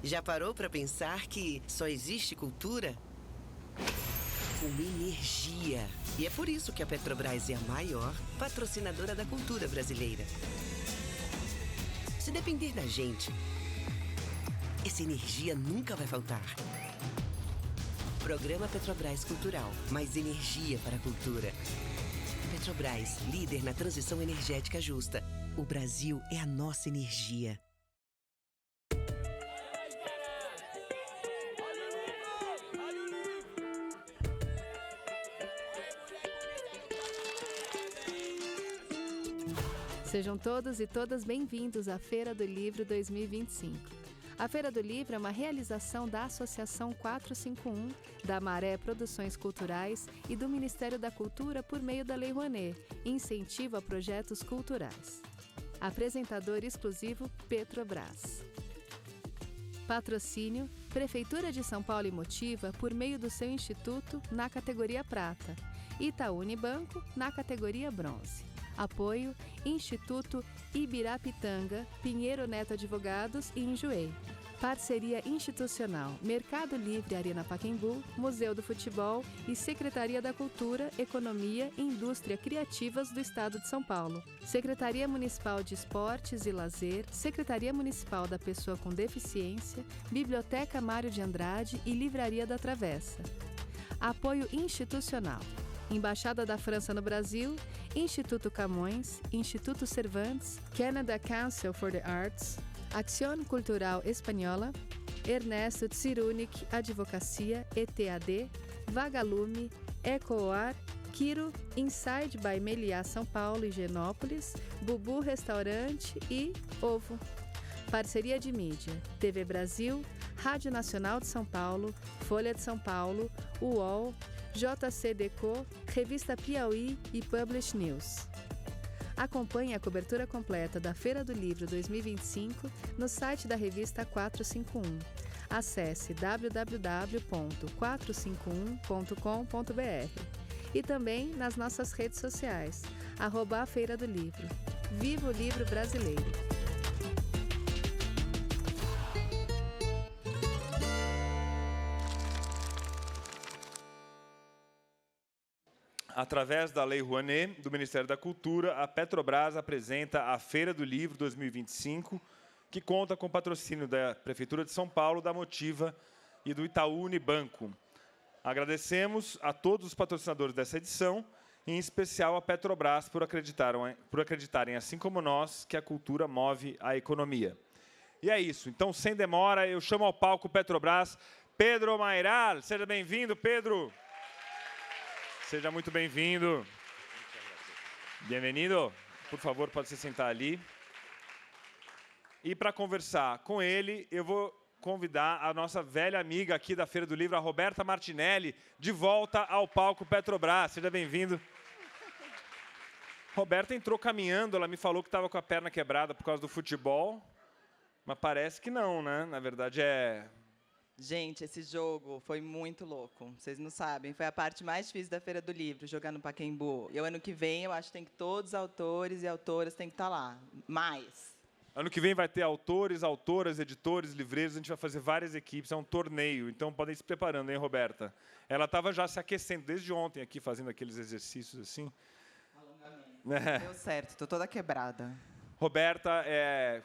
Já parou para pensar que só existe cultura com energia? E é por isso que a Petrobras é a maior patrocinadora da cultura brasileira. Se depender da gente, essa energia nunca vai faltar. Programa Petrobras Cultural. Mais energia para a cultura. Petrobras, líder na transição energética justa. O Brasil é a nossa energia. Sejam todos e todas bem-vindos à Feira do Livro 2025. A Feira do Livro é uma realização da Associação 451, da Maré Produções Culturais e do Ministério da Cultura por meio da Lei Rouanet, incentivo a projetos culturais. Apresentador exclusivo Petrobras. Patrocínio Prefeitura de São Paulo e Motiva por meio do seu instituto na categoria Prata, Itaú Unibanco na categoria Bronze. Apoio Instituto Ibirapitanga, Pinheiro Neto Advogados e Enjoei. Parceria institucional Mercado Livre Arena Pacaembu, Museu do Futebol e Secretaria da Cultura, Economia e Indústria Criativas do Estado de São Paulo. Secretaria Municipal de Esportes e Lazer, Secretaria Municipal da Pessoa com Deficiência, Biblioteca Mário de Andrade e Livraria da Travessa. Apoio institucional Embaixada da França no Brasil, Instituto Camões, Instituto Cervantes, Canada Council for the Arts, Acción Cultural Espanhola, Ernesto Tsirunik Advocacia, ETAD, Vagalume, Ecoar, Quiro, Inside by Meliá São Paulo e Genópolis, Bubu Restaurante e Ovo. Parceria de mídia, TV Brasil, Rádio Nacional de São Paulo, Folha de São Paulo, UOL, JCDecO, Revista Piauí e Publish News. Acompanhe a cobertura completa da Feira do Livro 2025 no site da revista 451. Acesse www.451.com.br e também nas nossas redes sociais, @a Feira do Livro. Viva o livro brasileiro! Através da Lei Rouanet, do Ministério da Cultura, a Petrobras apresenta a Feira do Livro 2025, que conta com o patrocínio da Prefeitura de São Paulo, da Motiva e do Itaú Unibanco. Agradecemos a todos os patrocinadores dessa edição, em especial a Petrobras por acreditarem, assim como nós, que a cultura move a economia. E é isso. Então, sem demora, eu chamo ao palco Petrobras, Pedro Mairal. Seja bem-vindo, Pedro. Seja muito bem-vindo. Bem-vindo. Por favor, pode se sentar ali. E para conversar com ele, eu vou convidar a nossa velha amiga aqui da Feira do Livro, a Roberta Martinelli, de volta ao palco Petrobras. Seja bem-vindo. Roberta entrou caminhando, ela me falou que estava com a perna quebrada por causa do futebol, mas parece que não, né? Na verdade, é... Gente, esse jogo foi muito louco. Vocês não sabem. Foi a parte mais difícil da Feira do Livro, jogar no Pacaembu. E o ano que vem, eu acho que tem que todos os autores e autoras têm que estar lá. Mais. Ano que vem vai ter autores, autoras, editores, livreiros. A gente vai fazer várias equipes. É um torneio. Então, podem ir se preparando, hein, Roberta? Ela estava já se aquecendo desde ontem aqui, fazendo aqueles exercícios assim. Alongamento. Deu certo. Estou toda quebrada. Roberta,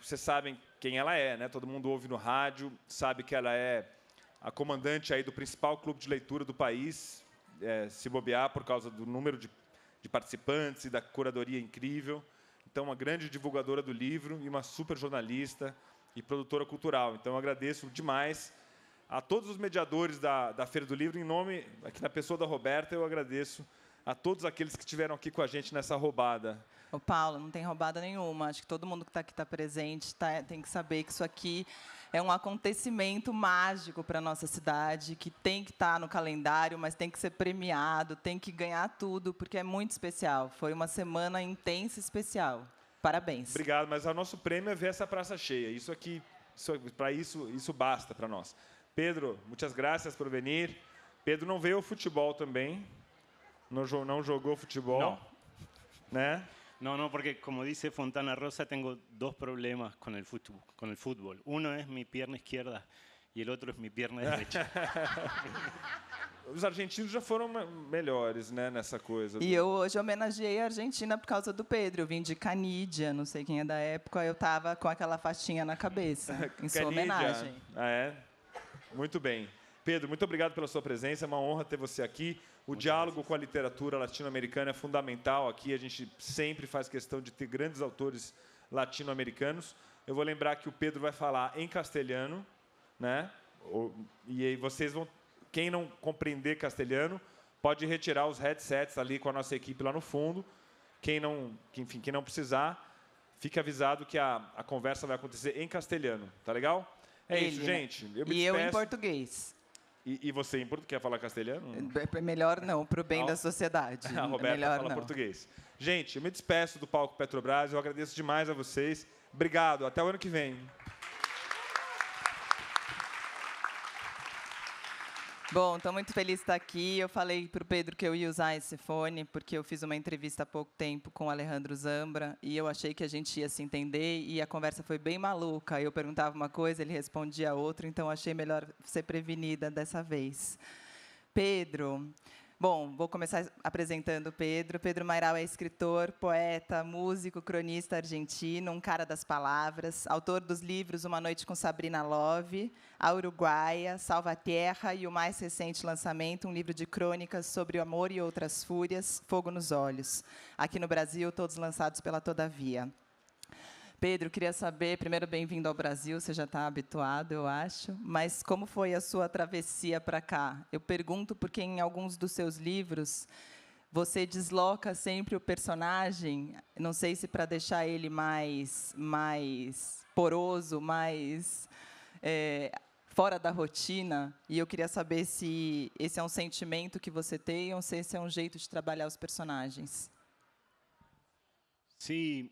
vocês sabem quem ela é, né? Todo mundo ouve no rádio, sabe que ela é a comandante aí do principal clube de leitura do país, se bobear por causa do número de participantes e da curadoria incrível. Então, uma grande divulgadora do livro e uma super jornalista e produtora cultural. Então, eu agradeço demais a todos os mediadores da Feira do Livro. Em nome, aqui na pessoa da Roberta, eu agradeço a todos aqueles que estiveram aqui com a gente nessa roubada. Ô, Paulo, não tem roubada nenhuma. Acho que todo mundo que está aqui presente tem que saber que isso aqui é um acontecimento mágico para a nossa cidade, que tem que estar no calendário, mas tem que ser premiado, tem que ganhar tudo, porque é muito especial. Foi uma semana intensa e especial. Parabéns. Obrigado, mas o nosso prêmio é ver essa praça cheia. Isso aqui, para isso basta para nós. Pedro, muitas graças por vir. Pedro não veio ao futebol também. Não jogou futebol. Não. Né? No, porque como dice Fontana Rosa, tengo dos problemas con el fútbol. Uno es mi pierna izquierda y el otro es mi pierna derecha. Os argentinos já foram melhores, né, nessa coisa. E eu hoje homenageei a Argentina por causa do Pedro. Eu vim de Canídia, não sei quem é da época, eu estava com aquela faixinha na cabeça, em sua Canídia. homenagem. Ah, é? Muito bem. Pedro, muito obrigado pela sua presença, é uma honra ter você aqui. O diálogo com a literatura latino-americana é fundamental aqui, a gente sempre faz questão de ter grandes autores latino-americanos. Eu vou lembrar que o Pedro vai falar em castelhano, né? E aí vocês vão... Quem não compreender castelhano pode retirar os headsets ali com a nossa equipe lá no fundo. Quem não precisar, fique avisado que a conversa vai acontecer em castelhano, tá legal? É Ele, isso, né? gente. Eu me E eu em despeço. português. E você em português? Quer falar castelhano? É melhor não, para o bem Ah, da sociedade. A Roberta melhor fala não. português. Gente, eu me despeço do palco Petrobras. Eu agradeço demais a vocês. Obrigado. Até o ano que vem. Bom, estou muito feliz de estar aqui. Eu falei para o Pedro que eu ia usar esse fone, porque eu fiz uma entrevista há pouco tempo com o Alejandro Zambra, e eu achei que a gente ia se entender, e a conversa foi bem maluca. Eu perguntava uma coisa, ele respondia outra, então achei melhor ser prevenida dessa vez. Pedro... Bom, vou começar apresentando o Pedro. Pedro Mairal é escritor, poeta, músico, cronista argentino, um cara das palavras, autor dos livros Uma Noite com Sabrina Love, A Uruguaia, Salva a Terra e o mais recente lançamento, um livro de crônicas sobre o amor e outras fúrias, Fogo nos Olhos. Aqui no Brasil, todos lançados pela Todavia. Pedro, queria saber, primeiro, bem-vindo ao Brasil, você já está habituado, eu acho, mas como foi a sua travessia para cá? Eu pergunto porque em alguns dos seus livros você desloca sempre o personagem, não sei se para deixar ele mais poroso, mais fora da rotina, e eu queria saber se esse é um sentimento que você tem ou se esse é um jeito de trabalhar os personagens. Sí,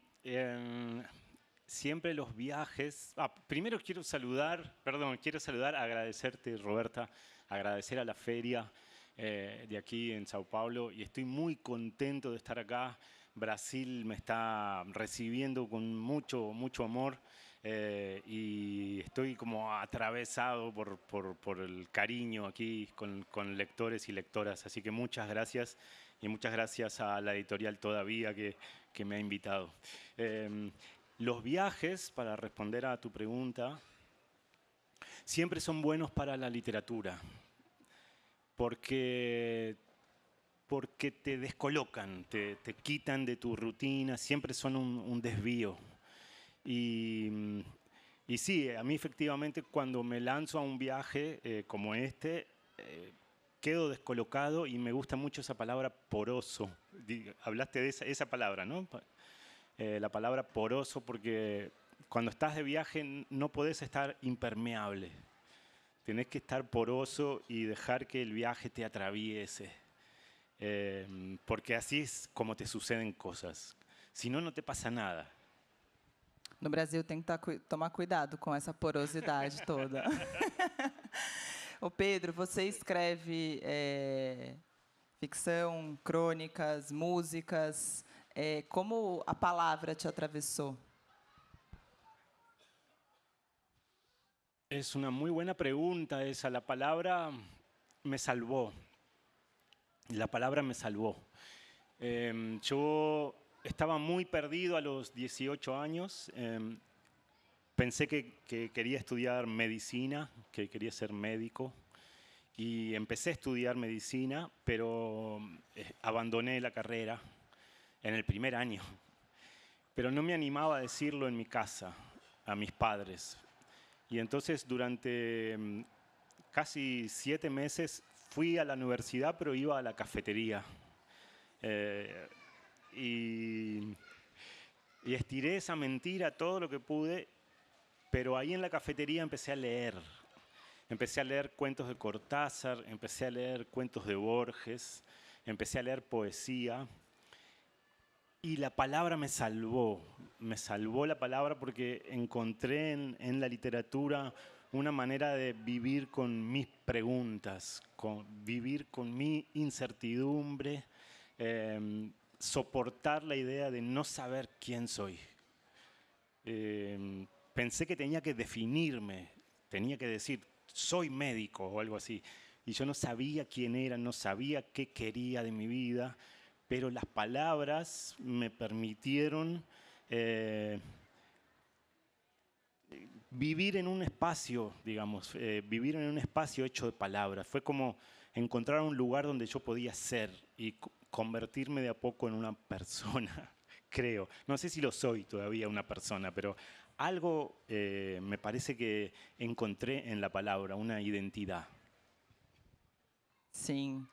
siempre los viajes... primero quiero saludar, agradecerte, Roberta, agradecer a la feria de aquí en Sao Paulo, y estoy muy contento de estar acá. Brasil me está recibiendo con mucho amor, y estoy como atravesado por el cariño aquí con lectores y lectoras. Así que muchas gracias, y muchas gracias a la editorial Todavía que me ha invitado. Los viajes, para responder a tu pregunta, siempre son buenos para la literatura, porque te descolocan, te quitan de tu rutina, siempre son un desvío. Y sí, a mí efectivamente cuando me lanzo a un viaje como este, quedo descolocado, y me gusta mucho esa palabra poroso. Hablaste de esa palabra, ¿no? La palabra poroso, porque cuando estás de viaje no podés estar impermeable. Tenés que estar poroso y dejar que el viaje te atraviese. Porque así es como te suceden cosas. Si no, no te pasa nada. No Brasil tem que tomar cuidado com essa porosidade toda. Ô Pedro, você escreve ficção, crônicas, músicas. Como a palavra te atravesó? Es una muy buena pregunta esa. La palabra me salvó. La palabra me salvó. Yo estaba muy perdido a los 18 años. Pensé que quería estudiar medicina, que quería ser médico. Y empecé a estudiar medicina, pero abandoné la carrera en el primer año. Pero no me animaba a decirlo en mi casa, a mis padres. Y entonces durante casi 7 meses fui a la universidad, pero iba a la cafetería. Y estiré esa mentira todo lo que pude, pero ahí en la cafetería empecé a leer. Empecé a leer cuentos de Cortázar, empecé a leer cuentos de Borges, empecé a leer poesía. Y la palabra me salvó la palabra, porque encontré en la literatura una manera de vivir con mis preguntas, vivir con mi incertidumbre, soportar la idea de no saber quién soy. Pensé que tenía que definirme, tenía que decir soy médico o algo así. Y yo no sabía quién era, no sabía qué quería de mi vida, pero las palabras me permitieron vivir en un espacio, digamos, vivir en un espacio hecho de palabras. Fue como encontrar un lugar donde yo podía ser y convertirme de a poco en una persona, creo. No sé si lo soy todavía una persona, pero algo me parece que encontré en la palabra, una identidad. Sim.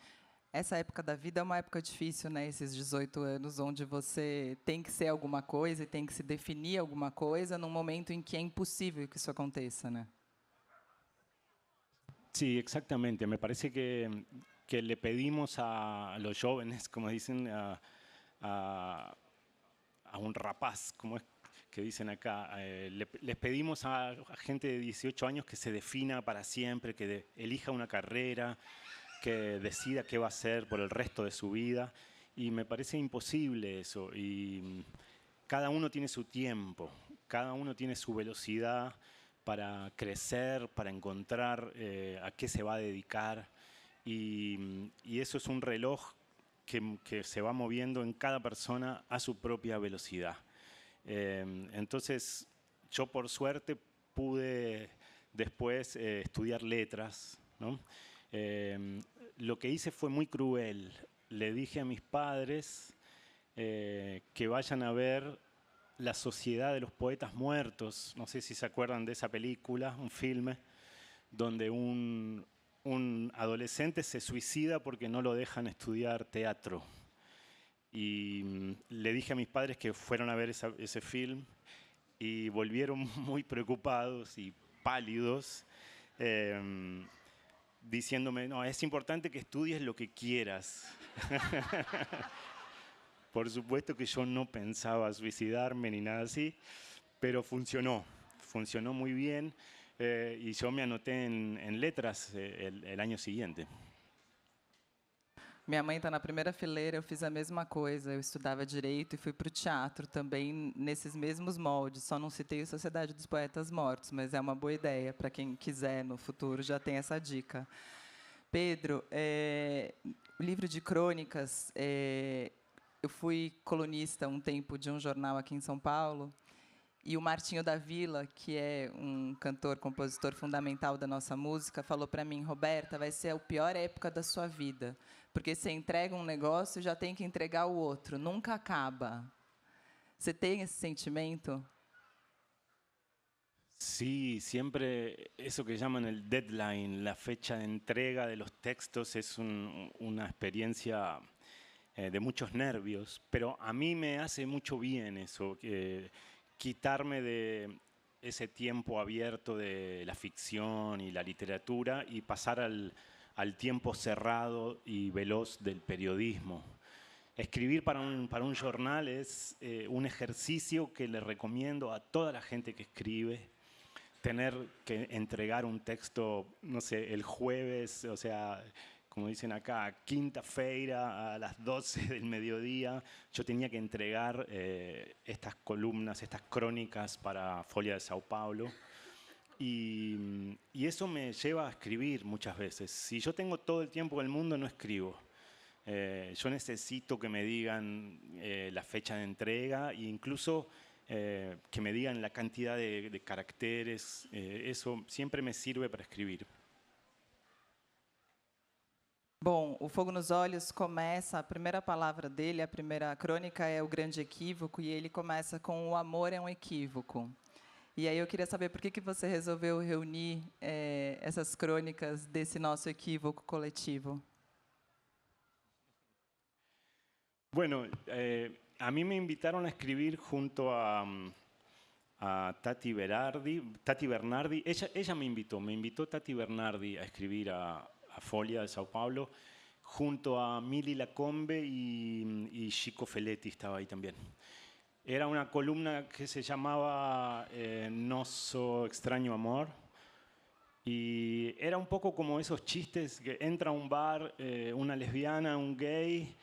Essa época da vida é uma época difícil, né? Esses 18 anos, onde você tem que ser alguma coisa e tem que se definir alguma coisa num momento em que é impossível que isso aconteça, né? Sí, exactamente. Me parece que le pedimos a los jóvenes, como dicen, a un rapaz, como es que dicen acá, les pedimos a gente de 18 años que se defina para siempre, que elija una carrera, que decida qué va a hacer por el resto de su vida. Y me parece imposible eso. Y cada uno tiene su tiempo, cada uno tiene su velocidad para crecer, para encontrar a qué se va a dedicar. Y eso es un reloj que se va moviendo en cada persona a su propia velocidad. Entonces, yo por suerte pude después estudiar letras, ¿no? Lo que hice fue muy cruel. Le dije a mis padres que vayan a ver La Sociedad de los Poetas Muertos. No sé si se acuerdan de esa película, un filme, donde un adolescente se suicida porque no lo dejan estudiar teatro. Y le dije a mis padres que fueron a ver ese film y volvieron muy preocupados y pálidos, diciéndome, no, es importante que estudies lo que quieras. Por supuesto que yo no pensaba suicidarme ni nada así, pero funcionó muy bien y yo me anoté en letras el año siguiente. Minha mãe está na primeira fileira, eu fiz a mesma coisa. Eu estudava direito e fui para o teatro também nesses mesmos moldes. Só não citei a Sociedade dos Poetas Mortos, mas é uma boa ideia para quem quiser no futuro, já tem essa dica. Pedro, o livro de crônicas, eu fui colunista um tempo de um jornal aqui em São Paulo, e o Martinho da Vila, que é um cantor, compositor fundamental da nossa música, falou para mim, Roberta, vai ser a pior época da sua vida, porque você entrega um negócio e já tem que entregar o outro, nunca acaba. Você tem esse sentimento? Sí, siempre eso que llaman el deadline, la fecha de entrega de los textos, es una experiencia de muchos nervios, pero a mí me hace mucho bien eso, quitarme de ese tiempo abierto de la ficción y la literatura y pasar al tiempo cerrado y veloz del periodismo. Escribir para un jornal es un ejercicio que le recomiendo a toda la gente que escribe. Tener que entregar un texto, no sé, el jueves, o sea, como dicen acá, quinta-feira a las 12 del mediodía, yo tenía que entregar estas columnas, estas crónicas para Folha de Sao Paulo. Y eso me lleva a escribir muchas veces. Si yo tengo todo el tiempo del mundo, no escribo. Yo necesito que me digan la fecha de entrega e incluso que me digan la cantidad de caracteres. Eso siempre me sirve para escribir. Bom, o Fogo nos Olhos começa, a primeira palavra dele, a primeira crônica é o grande equívoco, e ele começa com o amor é um equívoco. E aí eu queria saber por que você resolveu reunir essas crônicas desse nosso equívoco coletivo. Bueno, a mí me invitaron a escribir junto a Tati Bernardi. Ella me invitó Tati Bernardi a escribir a Folha de Sao Paulo, junto a Mili Lacombe y Chico Feletti estaba ahí también. Era una columna que se llamaba Nosso Extraño Amor, y era un poco como esos chistes que entra a un bar una lesbiana, un gay,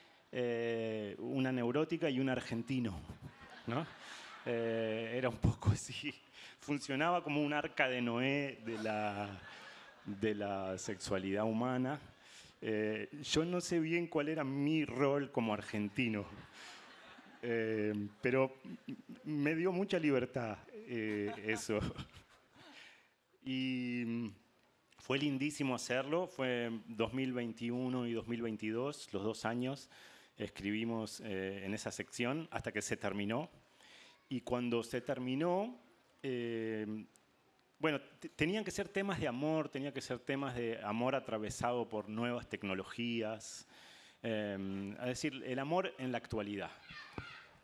una neurótica y un argentino, ¿no? Era un poco así. Funcionaba como un arca de Noé de la sexualidad humana. Yo no sé bien cuál era mi rol como argentino, pero me dio mucha libertad eso. Y fue lindísimo hacerlo, fue 2021 y 2022, los 2 años escribimos en esa sección hasta que se terminó. Y cuando se terminó, bueno, tenían que ser temas de amor, tenían que ser temas de amor atravesado por nuevas tecnologías, es decir, el amor en la actualidad.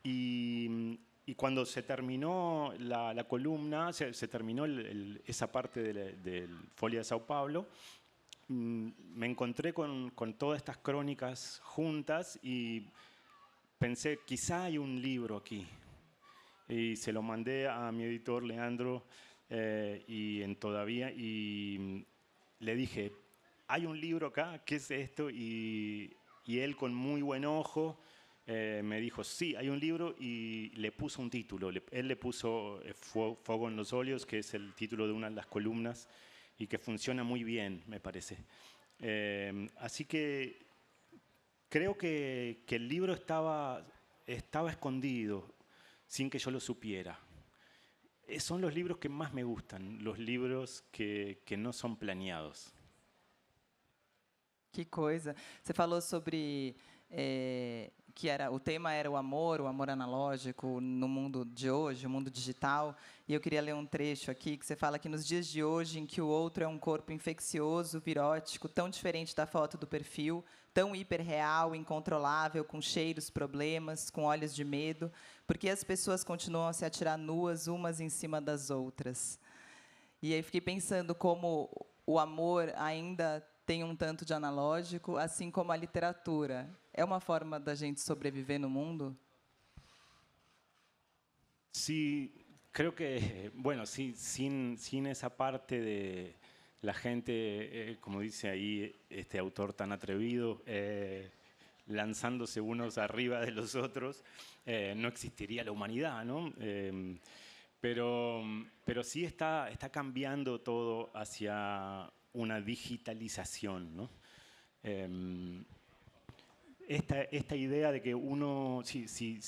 Y cuando se terminó la columna, se terminó esa parte del Folia de Sao Paulo, me encontré con todas estas crónicas juntas y pensé, quizá hay un libro aquí. Y se lo mandé a mi editor, Leandro, y le dije, hay un libro acá, ¿qué es esto? Y él con muy buen ojo me dijo, sí, hay un libro, y le puso un título. Él le puso Fuego en los Óleos, que es el título de una de las columnas, y que funciona muy bien, me parece. Así que creo que el libro estaba escondido, sin que yo lo supiera. Son los libros que más me gustan, los libros que no son planeados. Que coisa. Você falou sobre o tema era o amor analógico no mundo de hoje, o mundo digital. E eu queria ler um trecho aqui que você fala que nos dias de hoje, em que o outro é um corpo infeccioso, virótico, tão diferente da foto do perfil, tão hiperreal, incontrolável, com cheiros, problemas, com olhos de medo, porque as pessoas continuam a se atirar nuas umas em cima das outras. E aí fiquei pensando como o amor ainda tem um tanto de analógico, assim como a literatura. É uma forma da gente sobreviver no mundo? Sí, creo que, bueno, sí, sin esa parte de la gente, como dice ahí este autor tan atrevido, lanzándose unos arriba de los otros, no existiría la humanidad, ¿no? Pero sí está cambiando todo hacia una digitalización, ¿no? Esta idea de que uno, si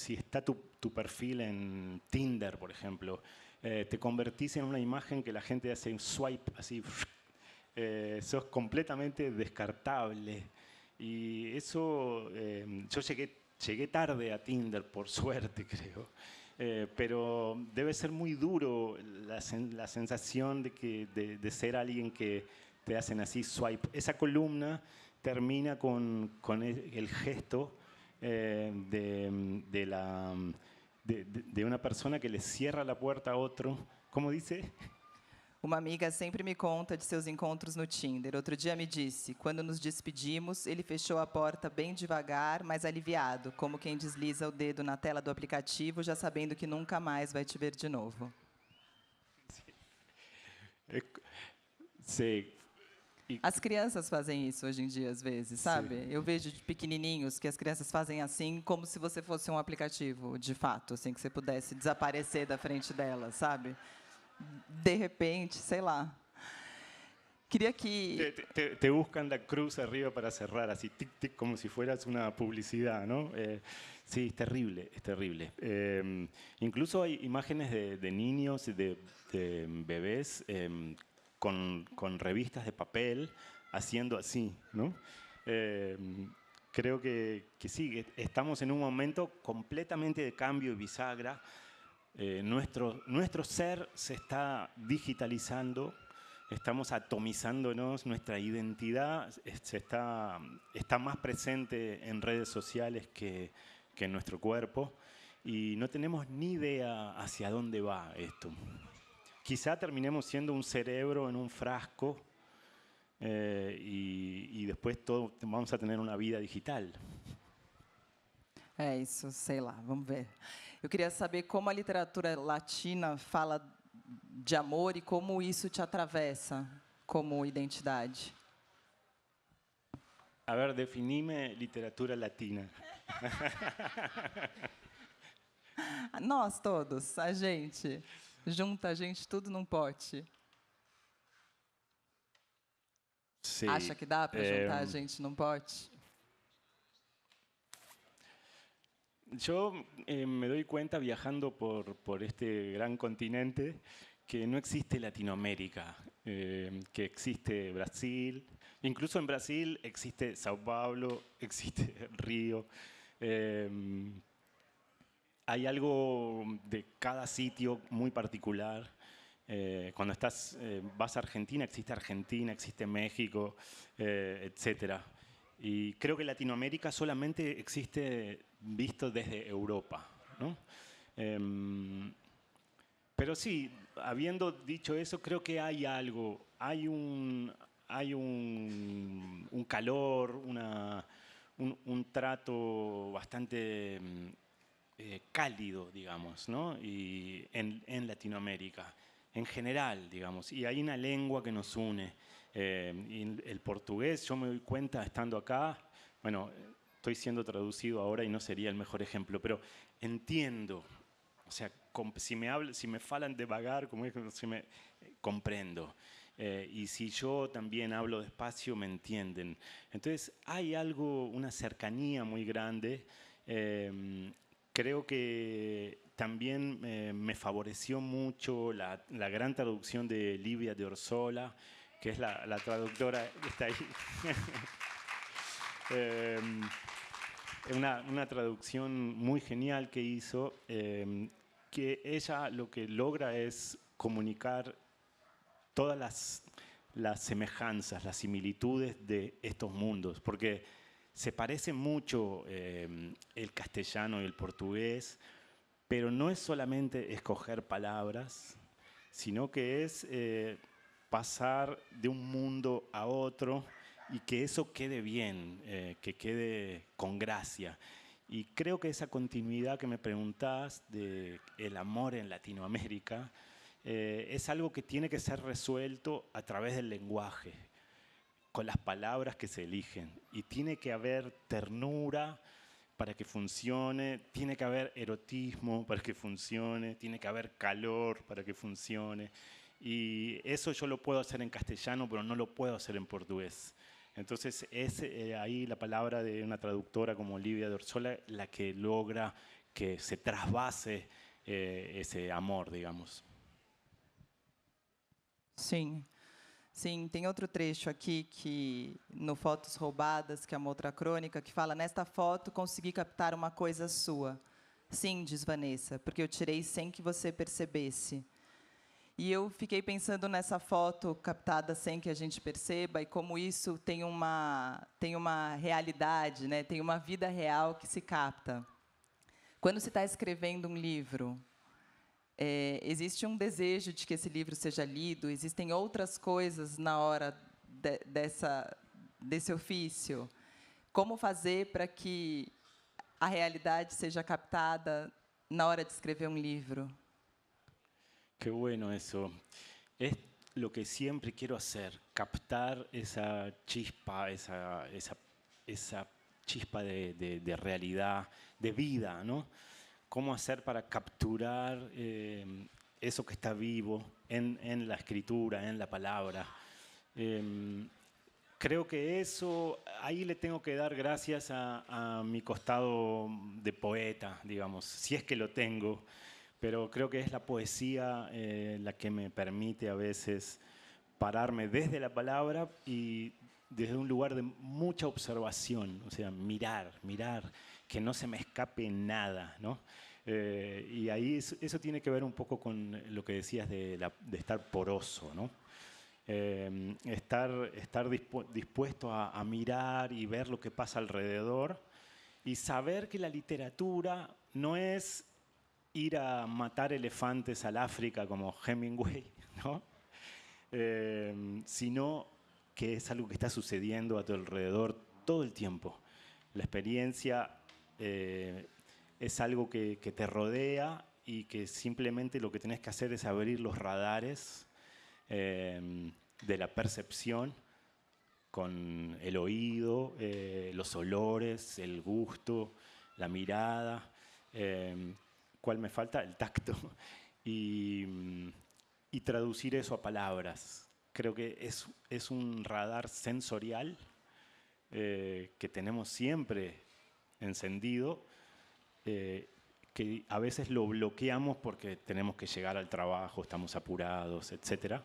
está tu perfil en Tinder, por ejemplo, te convertís en una imagen que la gente hace un swipe así, sos completamente descartable. Y eso, yo llegué tarde a Tinder, por suerte, creo. Pero debe ser muy duro la sensación de ser alguien que te hacen así swipe. Esa columna termina con el gesto de una persona que le cierra la puerta a otro. ¿Cómo dice? Uma amiga sempre me conta de seus encontros no Tinder. Outro dia me disse, quando nos despedimos, ele fechou a porta bem devagar, mas aliviado, como quem desliza o dedo na tela do aplicativo, já sabendo que nunca mais vai te ver de novo. Sí. As crianças fazem isso hoje em dia, às vezes, sabe? Sim. Eu vejo de pequenininhos que as crianças fazem assim, como se você fosse um aplicativo, de fato, assim, que você pudesse desaparecer da frente delas, sabe? De repente, sei lá. Quería que... Te buscan la cruz arriba para cerrar, así, tic, tic, como si fueras una publicidad, ¿no? Sí, es terrible, es terrible. Incluso hay imágenes de niños, de bebés, con revistas de papel, haciendo así, ¿no? Creo que sí, estamos en un momento completamente de cambio y bisagra. Nuestro ser se está digitalizando, estamos atomizándonos, nuestra identidad está más presente en redes sociales que en nuestro cuerpo, y no tenemos ni idea hacia dónde va esto. Quizá terminemos siendo un cerebro en un frasco y después todos vamos a tener una vida digital. É isso, sei lá, vamos ver. Eu queria saber como a literatura latina fala de amor e como isso te atravessa como identidade. A ver, definime literatura latina. Nós todos, a gente, junta a gente tudo num pote. Sí. Acha que dá para juntar a gente num pote? Yo me doy cuenta viajando por este gran continente que no existe Latinoamérica, que existe Brasil, incluso en Brasil existe Sao Paulo, existe Río. Hay algo de cada sitio muy particular. Cuando vas a Argentina, existe México, etcétera. Y creo que Latinoamérica solamente existe visto desde Europa, ¿no? Pero sí, habiendo dicho eso, creo que hay algo, hay un calor, un trato bastante cálido, digamos, ¿no? Y en Latinoamérica, en general, digamos. Y hay una lengua que nos une. Y el portugués, yo me doy cuenta estando acá, bueno, estoy siendo traducido ahora y no sería el mejor ejemplo, pero entiendo. O sea, si me falan devagar, como es, comprendo. Y si yo también hablo despacio, me entienden. Entonces, hay algo, una cercanía muy grande. Creo que también me favoreció mucho la gran traducción de Livia de Orsola, que es la traductora que está ahí. Una traducción muy genial que hizo, que ella lo que logra es comunicar todas las semejanzas, las similitudes de estos mundos, porque se parece mucho el castellano y el portugués, pero no es solamente escoger palabras, sino que es pasar de un mundo a otro y que eso quede bien, que quede con gracia. Y creo que esa continuidad que me preguntás de el amor en Latinoamérica es algo que tiene que ser resuelto a través del lenguaje, con las palabras que se eligen. Y tiene que haber ternura para que funcione, tiene que haber erotismo para que funcione, tiene que haber calor para que funcione. Y eso yo lo puedo hacer en castellano, pero no lo puedo hacer en portugués. Entonces es ahí la palabra de una traductora como Livia de Orsola la que logra que se trasvase esse amor, digamos. Sim. Sim, tem outro trecho aqui que no Fotos Roubadas, que é uma outra crônica, que fala: nesta foto consegui captar uma coisa sua. Sim, diz Vanessa, porque eu tirei sem que você percebesse. E eu fiquei pensando nessa foto captada sem que a gente perceba e como isso tem uma realidade, né? Tem uma vida real que se capta. Quando se está escrevendo um livro, existe um desejo de que esse livro seja lido, existem outras coisas na hora desse ofício. Como fazer para que a realidade seja captada na hora de escrever um livro? Qué bueno eso. Es lo que siempre quiero hacer, captar esa chispa, esa chispa de realidad, de vida, ¿no? Cómo hacer para capturar eso que está vivo en la escritura, en la palabra. Creo que eso, ahí le tengo que dar gracias a mi costado de poeta, digamos, si es que lo tengo. Pero creo que es la poesía la que me permite a veces pararme desde la palabra y desde un lugar de mucha observación, o sea, mirar, que no se me escape nada, ¿no? Y ahí eso tiene que ver un poco con lo que decías de estar poroso, ¿no? Estar dispuesto a mirar y ver lo que pasa alrededor y saber que la literatura no es ir a matar elefantes al África como Hemingway, ¿no? Sino que es algo que está sucediendo a tu alrededor todo el tiempo. La experiencia es algo que te rodea y que simplemente lo que tenés que hacer es abrir los radares de la percepción con el oído, los olores, el gusto, la mirada. ¿Cuál me falta? El tacto. Y traducir eso a palabras creo que es un radar sensorial que tenemos siempre encendido, que a veces lo bloqueamos porque tenemos que llegar al trabajo, estamos apurados, etc.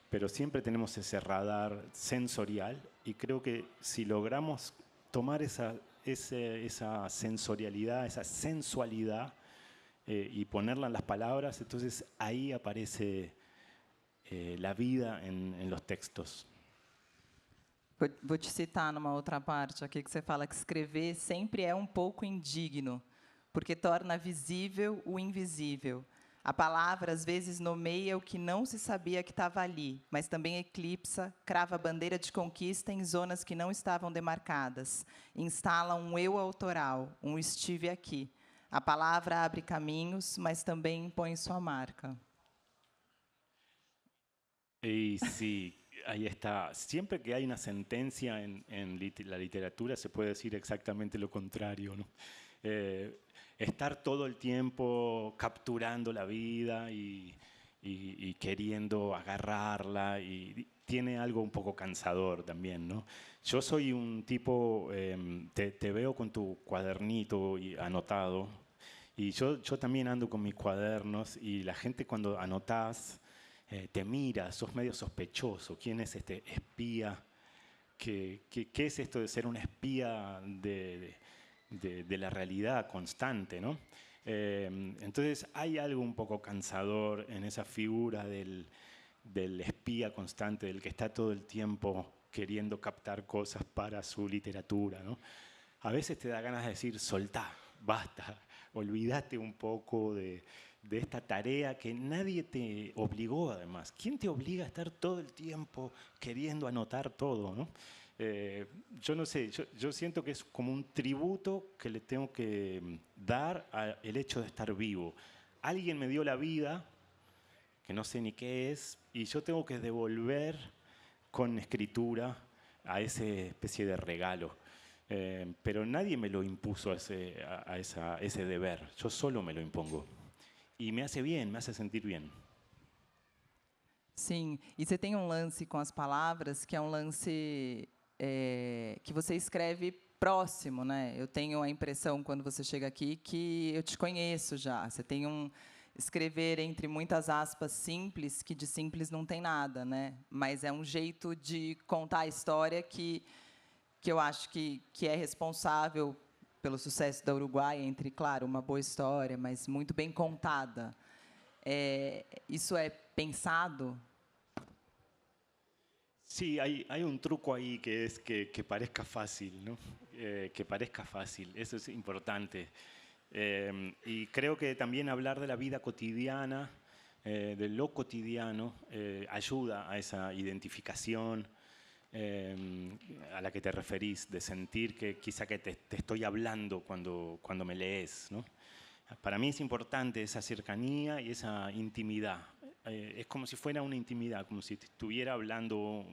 Pero siempre tenemos ese radar sensorial y creo que si logramos tomar esa sensorialidad, esa sensualidad y ponerla en las palabras, entonces ahí aparece la vida en los textos. Vou te citar numa outra parte aqui que você fala que escrever sempre é um pouco indigno, porque torna visível o invisível. A palavra, às vezes, nomeia o que não se sabia que estava ali, mas também eclipsa, crava a bandeira de conquista em zonas que não estavam demarcadas, instala um eu autoral, um estive aqui. A palavra abre caminhos, mas também impõe sua marca. Y sí, ahí está. Siempre que hay una sentencia en la literatura se puede decir exactamente lo contrario, ¿no? Estar todo el tiempo capturando la vida y queriendo agarrarla y tiene algo un poco cansador también, ¿no? Yo soy un tipo, te veo con tu cuadernito y anotado y yo también ando con mis cuadernos y la gente cuando anotás te mira, sos medio sospechoso. ¿Quién es este espía? ¿Qué es esto de ser un espía de la realidad constante, ¿no? Entonces hay algo un poco cansador en esa figura del espía constante, del que está todo el tiempo queriendo captar cosas para su literatura, ¿no? A veces te da ganas de decir, soltá, basta, olvídate un poco de esta tarea que nadie te obligó, además. ¿Quién te obliga a estar todo el tiempo queriendo anotar todo, ¿no? Yo no sé, yo siento que es como un tributo que le tengo que dar al hecho de estar vivo. Alguien me dio la vida, que no sé ni qué es, y yo tengo que devolver con escritura a esa especie de regalo. Pero nadie me lo impuso a ese deber, yo solo me lo impongo. E me hace bem, me hace sentir bem. Sim, e você tem um lance com as palavras que é um lance que você escreve próximo, né? Eu tenho a impressão, quando você chega aqui, que eu te conheço já. Você tem um escrever, entre muitas aspas, simples, que de simples não tem nada, né? Mas é um jeito de contar a história que eu acho que é responsável pelo sucesso da Uruguai, entre, claro, uma boa história, mas muito bem contada. ¿Isso é pensado? Sí, hay un truco ahí que es que parezca fácil, ¿no? Que parezca fácil, eso es importante. Y creo que también hablar de la vida cotidiana, de lo cotidiano, ayuda a esa identificación a la que te referís, de sentir que quizá que te estoy hablando cuando me lees, ¿no? Para mí es importante esa cercanía y esa intimidad. Es como si fuera una intimidad, como si te estuviera hablando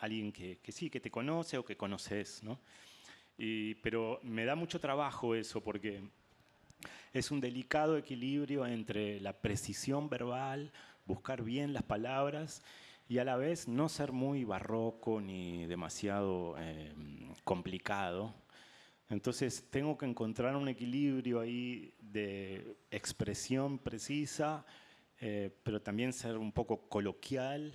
alguien que sí, que te conoce o que conoces, ¿no? Pero me da mucho trabajo eso porque es un delicado equilibrio entre la precisión verbal, buscar bien las palabras y a la vez no ser muy barroco ni demasiado complicado. Entonces tengo que encontrar un equilibrio ahí de expresión precisa, pero también ser un poco coloquial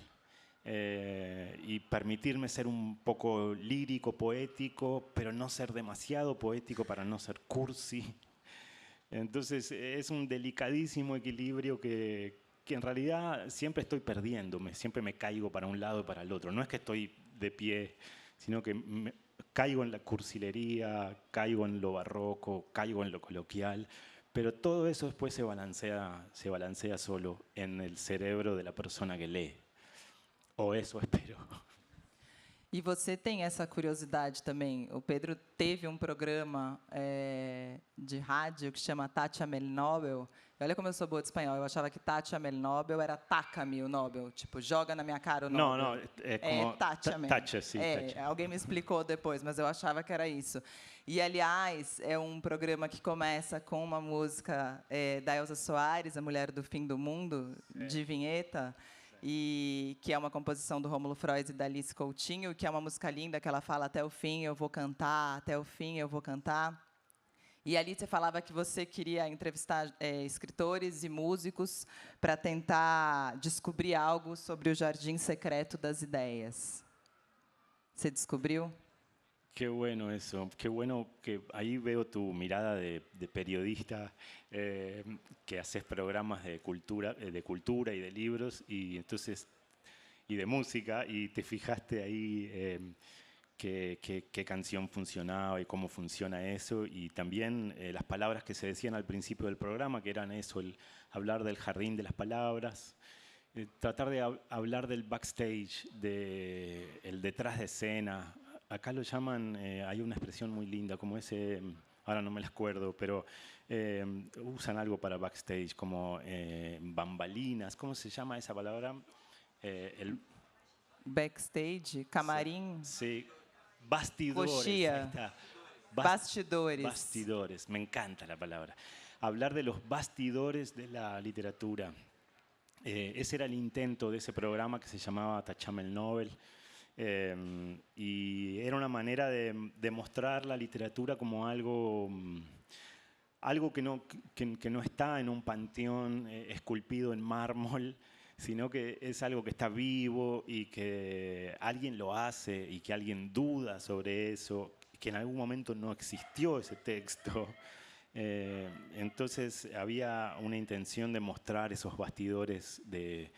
y permitirme ser un poco lírico, poético, pero no ser demasiado poético para no ser cursi. Entonces es un delicadísimo equilibrio que en realidad siempre estoy perdiéndome, siempre me caigo para un lado y para el otro. No es que estoy de pie, sino que caigo en la cursilería, caigo en lo barroco, caigo en lo coloquial, pero todo eso después se balancea solo en el cerebro de la persona que lee. O eso espero. E você tem essa curiosidade também. O Pedro teve um programa de rádio que chama Tati Amel Nobel. E olha como eu sou boa de espanhol. Eu achava que Tati Amel Nobel era taca-me o Nobel. Tipo, joga na minha cara o Nobel. Não, é como Tati Amel. Tati, sim. Tati. Alguém me explicou depois, mas eu achava que era isso. E, aliás, é um programa que começa com uma música da Elza Soares, A Mulher do Fim do Mundo, de vinheta. e que é uma composição do Rômulo Frois e da Alice Coutinho, que é uma música linda, que ela fala até o fim eu vou cantar, até o fim eu vou cantar. E ali você falava que você queria entrevistar escritores e músicos para tentar descobrir algo sobre o jardim secreto das ideias. ¿Se descubrió? Qué bueno eso, qué bueno que ahí veo tu mirada de periodista, que haces programas de cultura y de libros y de música, y te fijaste ahí qué canción funcionaba y cómo funciona eso, y también las palabras que se decían al principio del programa, que eran eso, el hablar del jardín de las palabras. Tratar de hablar del backstage, el detrás de escena. Acá lo llaman, hay una expresión muy linda, como ese, ahora no me la acuerdo, pero usan algo para backstage, como bambalinas. ¿Cómo se llama esa palabra? Backstage, camarim. Sí, bastidores. Coxia. Ahí está. Bastidores. Bastidores, me encanta la palabra. Hablar de los bastidores de la literatura. Ese era el intento de ese programa que se llamaba Tachame el Nobel, y era una manera de mostrar la literatura como algo que no está en un panteón esculpido en mármol, sino que es algo que está vivo y que alguien lo hace y que alguien duda sobre eso, y que en algún momento no existió ese texto. Entonces había una intención de mostrar esos bastidores de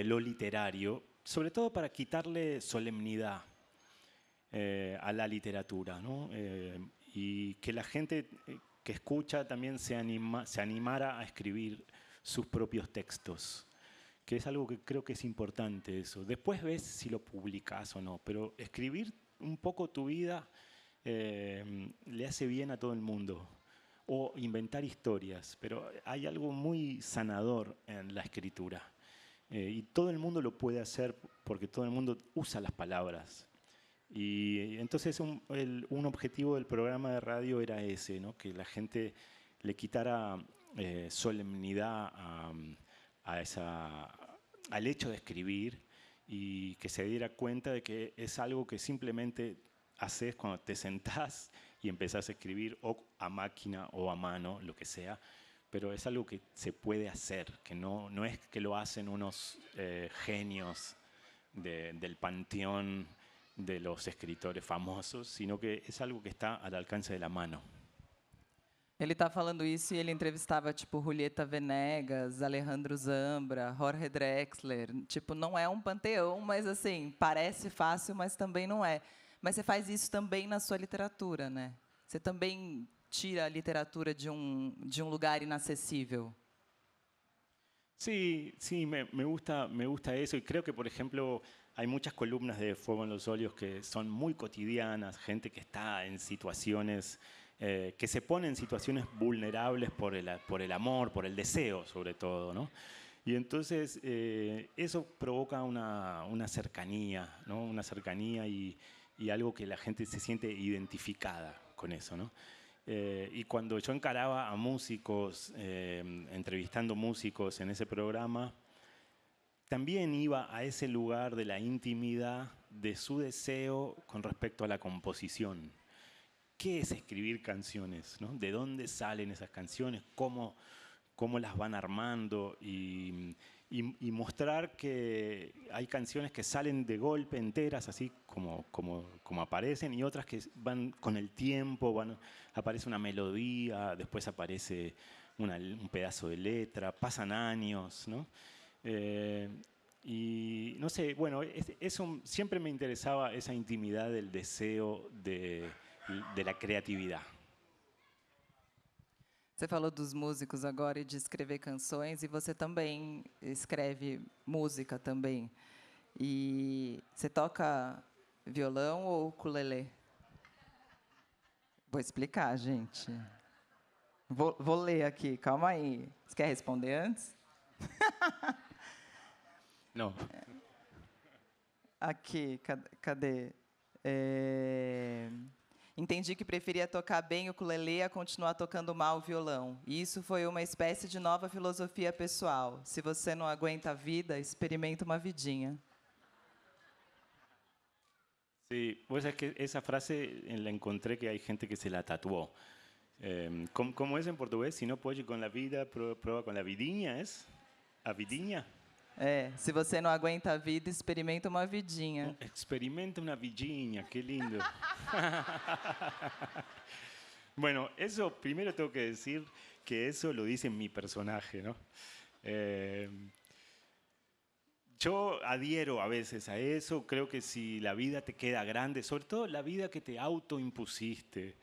lo literario, sobre todo para quitarle solemnidad a la literatura, ¿no? Y que la gente que escucha también se animara a escribir sus propios textos, que es algo que creo que es importante eso. Después ves si lo publicas o no, pero escribir un poco tu vida le hace bien a todo el mundo. O inventar historias, pero hay algo muy sanador en la escritura. Y todo el mundo lo puede hacer porque todo el mundo usa las palabras. Y entonces un objetivo del programa de radio era ese, ¿no? Que la gente le quitara solemnidad al hecho de escribir, y que se diera cuenta de que es algo que simplemente haces cuando te sentás y empezás a escribir, o a máquina o a mano, lo que sea, pero es algo que se puede hacer, que no es que lo hacen unos genios del panteón de los escritores famosos, sino que es algo que está al alcance de la mano. Ele está falando isso e ele entrevistava, tipo, Julieta Venegas, Alejandro Zambra, Jorge Drexler. Tipo, não é um panteão, mas, assim, parece fácil, mas também não é. Mas você faz isso também na sua literatura, né? Você também tira a literatura de um lugar inacessível. Sí, me gusta eso, y creo que, por ejemplo, hay muchas columnas de Fuego en los Óleos que son muy cotidianas, gente que está en situaciones, que se pone en situaciones vulnerables por el amor, por el deseo, sobre todo, ¿no? Y entonces eso provoca una cercanía, ¿no? Una cercanía y algo que la gente se siente identificada con eso, ¿no? Y cuando yo encaraba a músicos, entrevistando músicos en ese programa, también iba a ese lugar de la intimidad, de su deseo con respecto a la composición. ¿Qué es escribir canciones, ¿no? ¿De dónde salen esas canciones? ¿Cómo las van armando? Y mostrar que hay canciones que salen de golpe enteras, así como aparecen, y otras que van con el tiempo, aparece una melodía, después aparece un pedazo de letra, pasan años, ¿no? Y no sé, bueno, eso siempre me interesaba, esa intimidad del deseo de la criatividad. Você falou dos músicos agora e de escrever canções, e você também escreve música também. E você toca violão ou ukulele? Vou explicar, gente. Vou ler aqui, calma aí. Você quer responder antes? Não. Aqui, cadê? Entendi que preferia tocar bem o ukulele a continuar tocando mal o violão. E isso foi uma espécie de nova filosofia pessoal. Se você não aguenta a vida, experimenta uma vidinha. Sí, vos sabés que esa frase la encontré que hay gente que se la tatuó. ¿Cómo es en portugués? Si no puedes con la vida, prueba con la vidinha, ¿es? ¿A vidinha? Se você não aguenta a vida, experimenta uma vidinha. Experimenta una vidinha, qué lindo. Bueno, eso primero tengo que decir que eso lo dice mi personaje, ¿no? Yo adhiero a veces a eso, creo que si la vida te queda grande, sobre todo la vida que te autoimpusiste,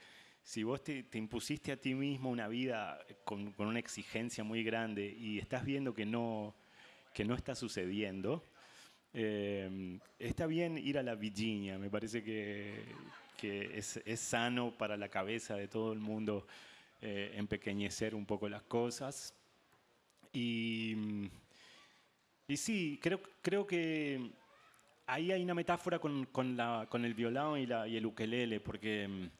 si vos te impusiste a ti mismo una vida con una exigencia muy grande y estás viendo que no está sucediendo, está bien ir a la vidinha, me parece que es sano para la cabeza de todo el mundo empequeñecer un poco las cosas. Y sí, creo que ahí hay una metáfora con el violón y el ukelele, porque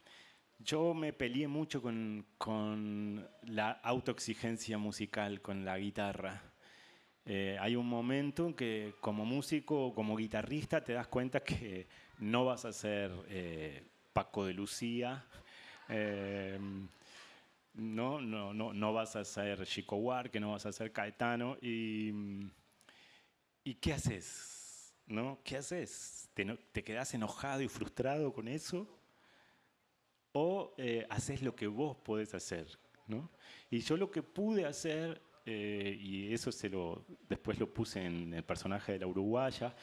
yo me peleé mucho con la autoexigencia musical, con la guitarra. Hay un momento en que como músico o como guitarrista te das cuenta que no vas a ser Paco de Lucía, no vas a ser Chico Buarque, no vas a ser Caetano. ¿Y qué haces? ¿No? ¿Qué haces? ¿Te quedás enojado y frustrado con eso? ¿O haces lo que vos podés hacer? ¿No? Y yo lo que pude hacer, y eso después lo puse en el personaje de la uruguaya,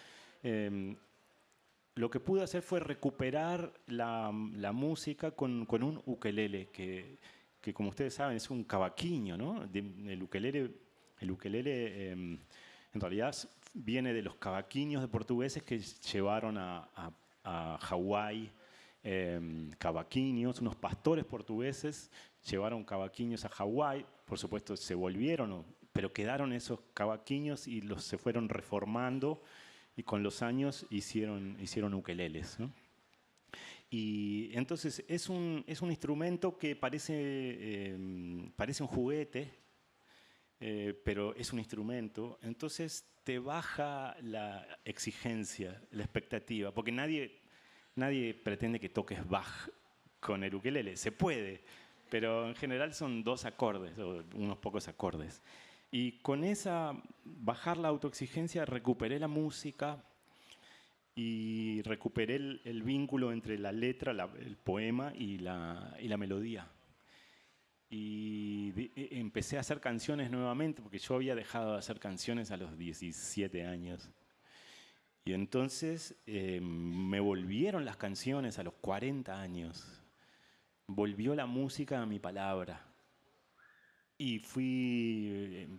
lo que pude hacer fue recuperar la música con un ukelele, que como ustedes saben es un cavaquinho, ¿no? El ukelele en realidad viene de los cavaquinhos de portugueses que llevaron a Hawái cavaquinhos, unos pastores portugueses llevaron cavaquinhos a Hawái, por supuesto se volvieron, pero quedaron esos cavaquinhos y se fueron reformando y con los años hicieron ukeleles, ¿no? Y entonces es un instrumento que parece un juguete, pero es un instrumento, entonces te baja la exigencia, la expectativa, porque nadie pretende que toques Bach con el ukelele. Se puede, pero en general son 2 acordes o unos pocos acordes. Y con bajar la autoexigencia, recuperé la música y recuperé el vínculo entre la letra, el poema y la melodía. Y empecé a hacer canciones nuevamente, porque yo había dejado de hacer canciones a los 17 años. Y entonces me volvieron las canciones a los 40 años. Volvió la música a mi palabra. Y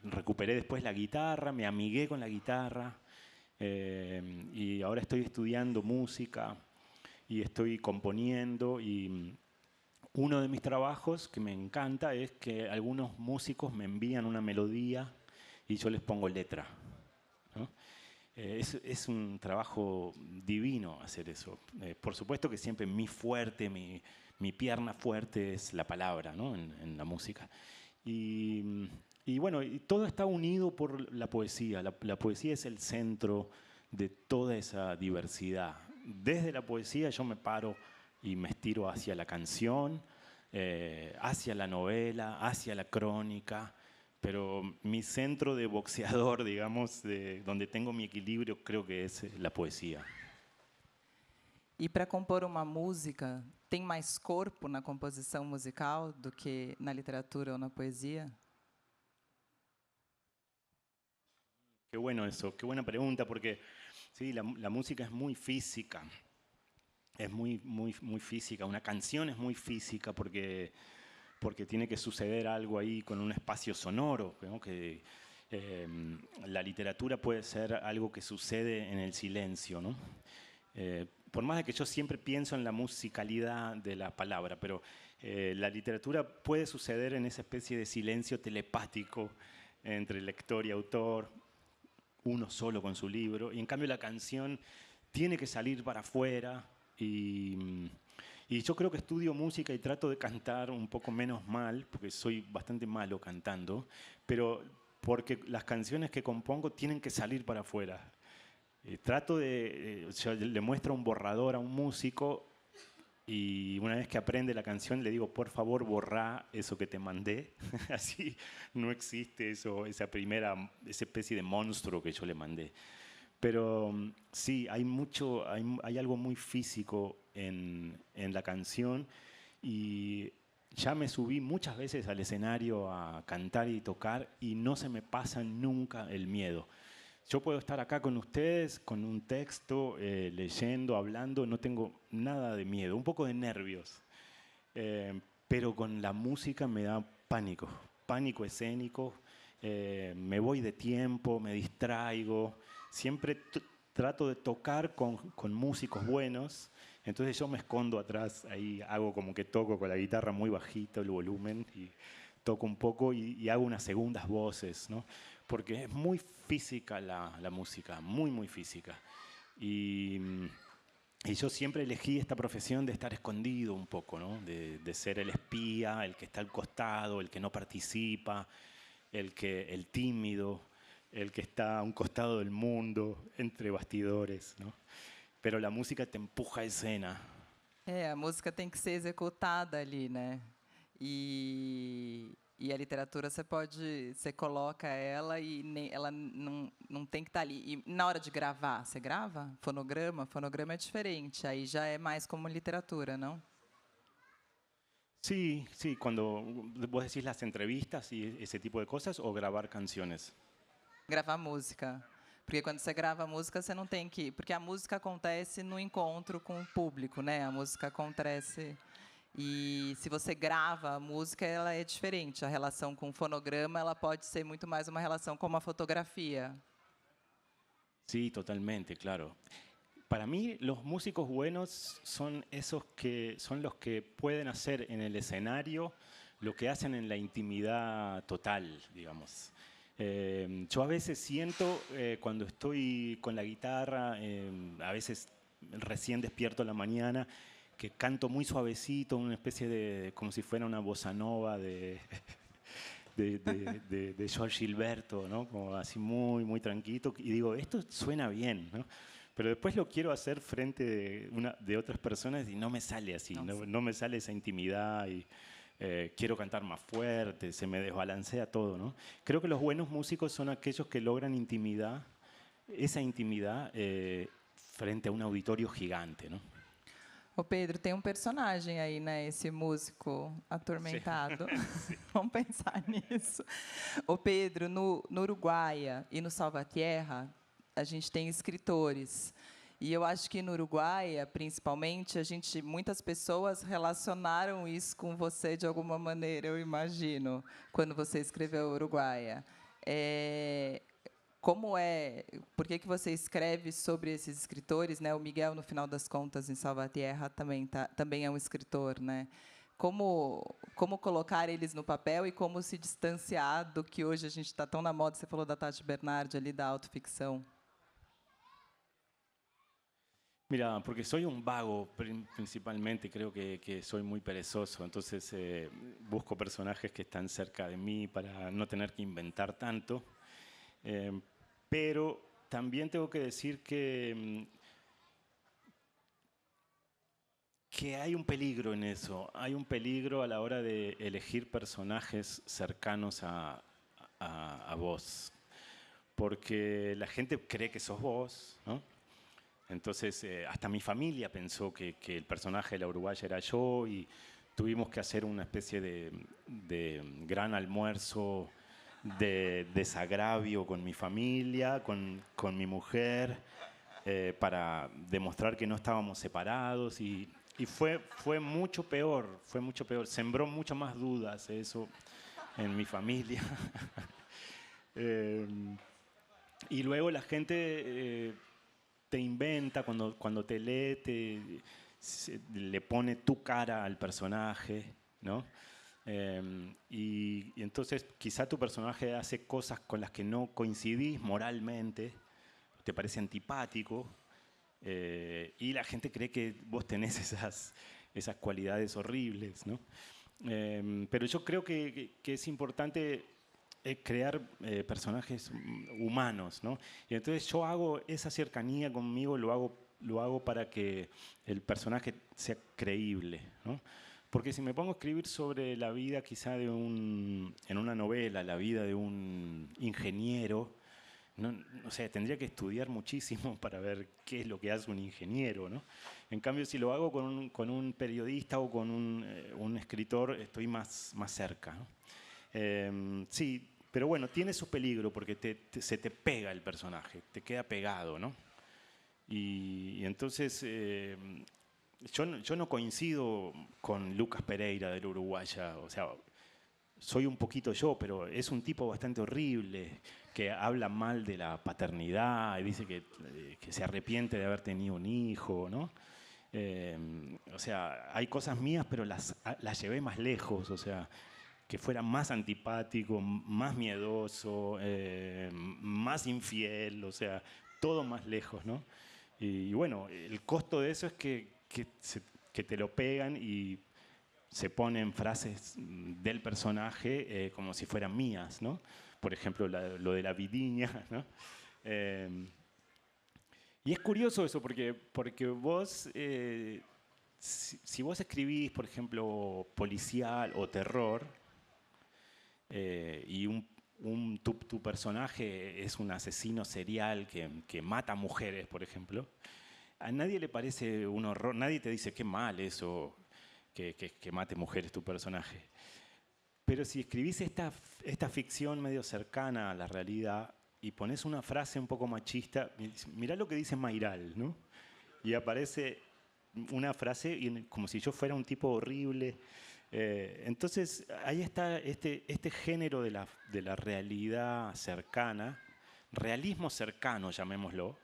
recuperé después la guitarra, me amigué con la guitarra. Y ahora estoy estudiando música y estoy componiendo. Y uno de mis trabajos que me encanta es que algunos músicos me envían una melodía y yo les pongo letra, ¿no? Es un trabajo divino hacer eso. Por supuesto que siempre mi fuerte, mi pierna fuerte es la palabra, ¿no? en la música. Y bueno, y todo está unido por la poesía. La poesía es el centro de toda esa diversidad. Desde la poesía yo me paro y me estiro hacia la canción, hacia la novela, hacia la crónica. Pero mi centro de boxeador, digamos, donde tengo mi equilibrio, creo que es la poesía. E para compor uma música, tem mais corpo na composição musical do que na literatura ou na poesia? Qué bueno eso, qué buena pregunta, porque sí, la música es muy física. Es muy física. Una canción es muy física porque tiene que suceder algo ahí con un espacio sonoro, ¿no? Que la literatura puede ser algo que sucede en el silencio, ¿no? Por más de que yo siempre pienso en la musicalidad de la palabra, pero la literatura puede suceder en esa especie de silencio telepático entre lector y autor, uno solo con su libro, y en cambio la canción tiene que salir para afuera y Y yo creo que estudio música y trato de cantar un poco menos mal, porque soy bastante malo cantando, pero porque las canciones que compongo tienen que salir para afuera. Trato de, yo le muestro un borrador a un músico y una vez que aprende la canción le digo, por favor, borrá eso que te mandé. Así no existe eso, esa especie de monstruo que yo le mandé. Pero sí, hay algo muy físico en la canción y ya me subí muchas veces al escenario a cantar y tocar y no se me pasa nunca el miedo. Yo puedo estar acá con ustedes, con un texto, leyendo, hablando, no tengo nada de miedo, un poco de nervios. Pero con la música me da pánico, pánico escénico. Me voy de tiempo, me distraigo. Siempre trato de tocar con músicos buenos. Entonces yo me escondo atrás, ahí hago como que toco con la guitarra muy bajito el volumen y toco un poco y hago unas segundas voces, ¿no? Porque es muy física la música, muy, muy física. Y yo siempre elegí esta profesión de estar escondido un poco, ¿no? De ser el espía, el que está al costado, el que no participa, el tímido, el que está a un costado del mundo, entre bastidores, ¿no? Pero la música te empuja a escena. A música tem que ser executada ali, né? E a literatura você coloca ela e ela não tem que estar ali. E na hora de gravar, você grava? Fonograma? Fonograma é diferente, aí já é mais como literatura, não? Sí, sí, cuando vos decís las entrevistas y ese tipo de cosas o grabar canciones. Gravar música. Porque quando você grava música, você não tem que... Porque a música acontece no encontro com o público, né? A música acontece... E se você grava a música, ela é diferente. A relação com o fonograma, ela pode ser muito mais uma relação com uma fotografia. Sí, totalmente, claro. Para mí, los músicos buenos son los que pueden hacer en el escenario lo que hacen en la intimidad total, digamos. Yo a veces siento, cuando estoy con la guitarra, a veces recién despierto en la mañana, que canto muy suavecito, una especie de, como si fuera una bossa nova de George Gilberto, ¿no? Como así muy, muy tranquilo. Y digo, esto suena bien, ¿no? Pero después lo quiero hacer frente de otras personas y no me sale así, no me sale esa intimidad y quiero cantar más fuerte, se me desbalancea todo, ¿no? Creo que los buenos músicos son aquellos que logran intimidad, esa intimidad frente a un auditorio gigante, ¿no? Ô Pedro, tem um personagem aí, né? Esse músico atormentado. Vamos pensar nisso. Ô Pedro, no Uruguaia e no Salvatierra, a gente tem escritores. E eu acho que no Uruguaia, principalmente, muitas pessoas relacionaram isso com você de alguma maneira, eu imagino, quando você escreveu Uruguaia. Por que você escreve sobre esses escritores, né? O Miguel, no final das contas, em Salvatierra, também é um escritor, né? Como colocar eles no papel e como se distanciar do que hoje a gente está tão na moda, você falou da Tati Bernardi, ali, da autoficção. Mira, porque soy un vago principalmente, creo que soy muy perezoso, entonces busco personajes que están cerca de mí para no tener que inventar tanto. Pero también tengo que decir que hay un peligro en eso. Hay un peligro a la hora de elegir personajes cercanos a vos. Porque la gente cree que sos vos, ¿no? Entonces, hasta mi familia pensó que el personaje de la uruguaya era yo y tuvimos que hacer una especie de gran almuerzo de desagravio con mi familia, con mi mujer, para demostrar que no estábamos separados y fue mucho peor, sembró mucho más dudas eso en mi familia. Y luego la gente te inventa, cuando te lee, le pone tu cara al personaje, ¿no? Y entonces quizá tu personaje hace cosas con las que no coincidís moralmente, te parece antipático, y la gente cree que vos tenés esas cualidades horribles, ¿no? Pero yo creo que es importante crear personajes humanos, ¿no? Y entonces yo hago esa cercanía conmigo, lo hago para que el personaje sea creíble, ¿no? Porque si me pongo a escribir sobre la vida quizá en una novela, la vida de un ingeniero, no sé, tendría que estudiar muchísimo para ver qué es lo que hace un ingeniero, ¿no? En cambio, si lo hago con un periodista o con un escritor, estoy más cerca, ¿no? Sí, pero bueno, tiene su peligro porque se te pega el personaje, te queda pegado, ¿no? Y entonces yo no coincido con Lucas Pereira del Uruguaya, o sea, soy un poquito yo, pero es un tipo bastante horrible, que habla mal de la paternidad y dice que se arrepiente de haber tenido un hijo, ¿no? O sea, hay cosas mías, pero las llevé más lejos, o sea, que fuera más antipático, más miedoso, más infiel, o sea, todo más lejos, ¿no? Y bueno, el costo de eso es que te lo pegan y se ponen frases del personaje como si fueran mías, ¿no? Por ejemplo, lo de la vidiña, ¿no? Y es curioso eso, porque vos, si vos escribís, por ejemplo, policial o terror, y tu personaje es un asesino serial que mata mujeres, por ejemplo, a nadie le parece un horror, nadie te dice qué mal eso, que mate mujeres tu personaje. Pero si escribís esta ficción medio cercana a la realidad y pones una frase un poco machista, mirá lo que dice Mayral, ¿no? Y aparece una frase como si yo fuera un tipo horrible. Entonces ahí está este género de la realidad cercana, realismo cercano, llamémoslo,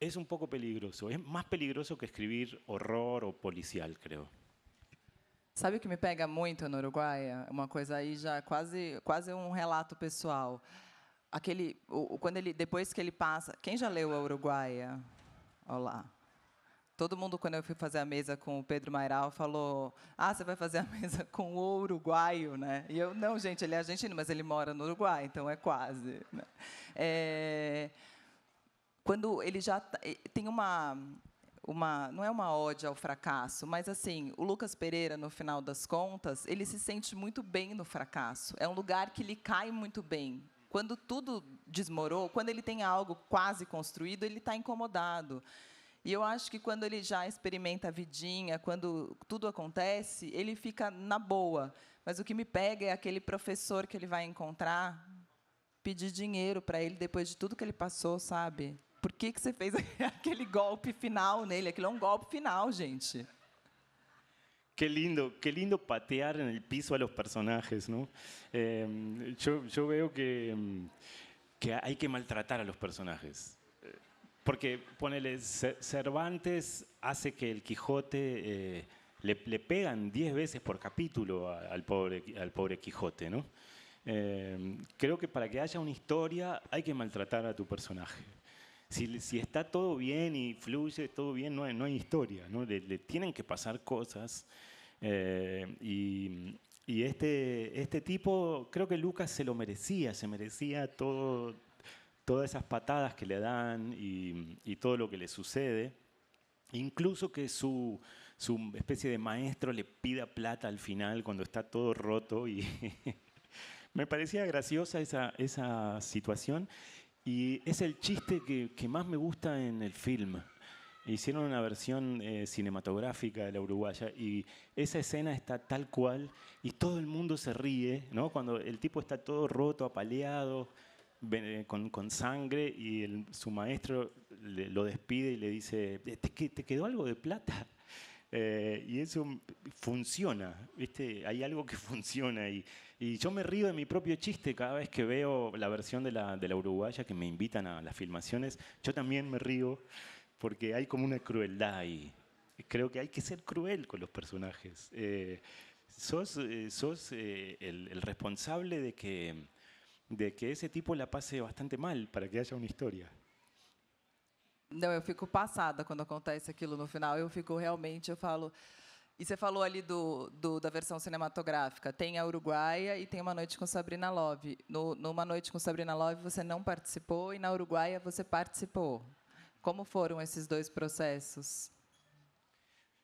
es un poco peligroso. Es más peligroso que escribir horror o policial, creo. Sabe o que me pega muito no Uruguai? Uma coisa aí já quase um relato pessoal. Depois que ele passa... Quem já leu a Uruguaia? Olha lá. Todo mundo, quando eu fui fazer a mesa com o Pedro Mairal, falou: você vai fazer a mesa com o uruguaio, né? E eu, não, gente, ele é argentino, mas ele mora no Uruguai, então é quase. Né? Quando ele já tem não é uma ode ao fracasso, mas assim, o Lucas Pereira, no final das contas, ele se sente muito bem no fracasso. É um lugar que lhe cai muito bem. Quando tudo desmorou, quando ele tem algo quase construído, ele está incomodado. E eu acho que quando ele já experimenta a vidinha, quando tudo acontece, ele fica na boa. Mas o que me pega é aquele professor que ele vai encontrar, pedir dinheiro para ele depois de tudo que ele passou, sabe? Por que você fez aquele golpe final nele? Aquilo é um golpe final, gente. Qué lindo patear en el piso a los personajes, ¿no? Yo veo que hay que maltratar a los personajes. Porque, ponele, Cervantes hace que el Quijote le pegan 10 veces por capítulo al pobre Quijote, ¿no? Creo que para que haya una historia hay que maltratar a tu personaje. Si está todo bien y fluye todo bien, no hay historia, ¿no? Le tienen que pasar cosas. Y este tipo, creo que Lucas se merecía todas esas patadas que le dan y todo lo que le sucede. Incluso que su especie de maestro le pida plata al final cuando está todo roto. Y me parecía graciosa esa situación. Y es el chiste que más me gusta en el film. Hicieron una versión cinematográfica de la Uruguaya y esa escena está tal cual y todo el mundo se ríe, ¿no? Cuando el tipo está todo roto, apaleado, con sangre y su maestro lo despide y le dice: ¿te quedó algo de plata? Y eso funciona, ¿viste? Hay algo que funciona y yo me río de mi propio chiste cada vez que veo la versión de la Uruguaya que me invitan a las filmaciones. Yo también me río porque hay como una crueldad ahí. Creo que hay que ser cruel con los personajes. Sos el responsable de que ese tipo la pase bastante mal para que haya una historia. Não, eu fico passada quando acontece aquilo no final. Eu falo, E você falou ali da versão cinematográfica. Tem a Uruguaia e tem Uma Noite com Sabrina Love. Numa Noite com Sabrina Love você não participou e na Uruguaia você participou. Como foram esses dois processos?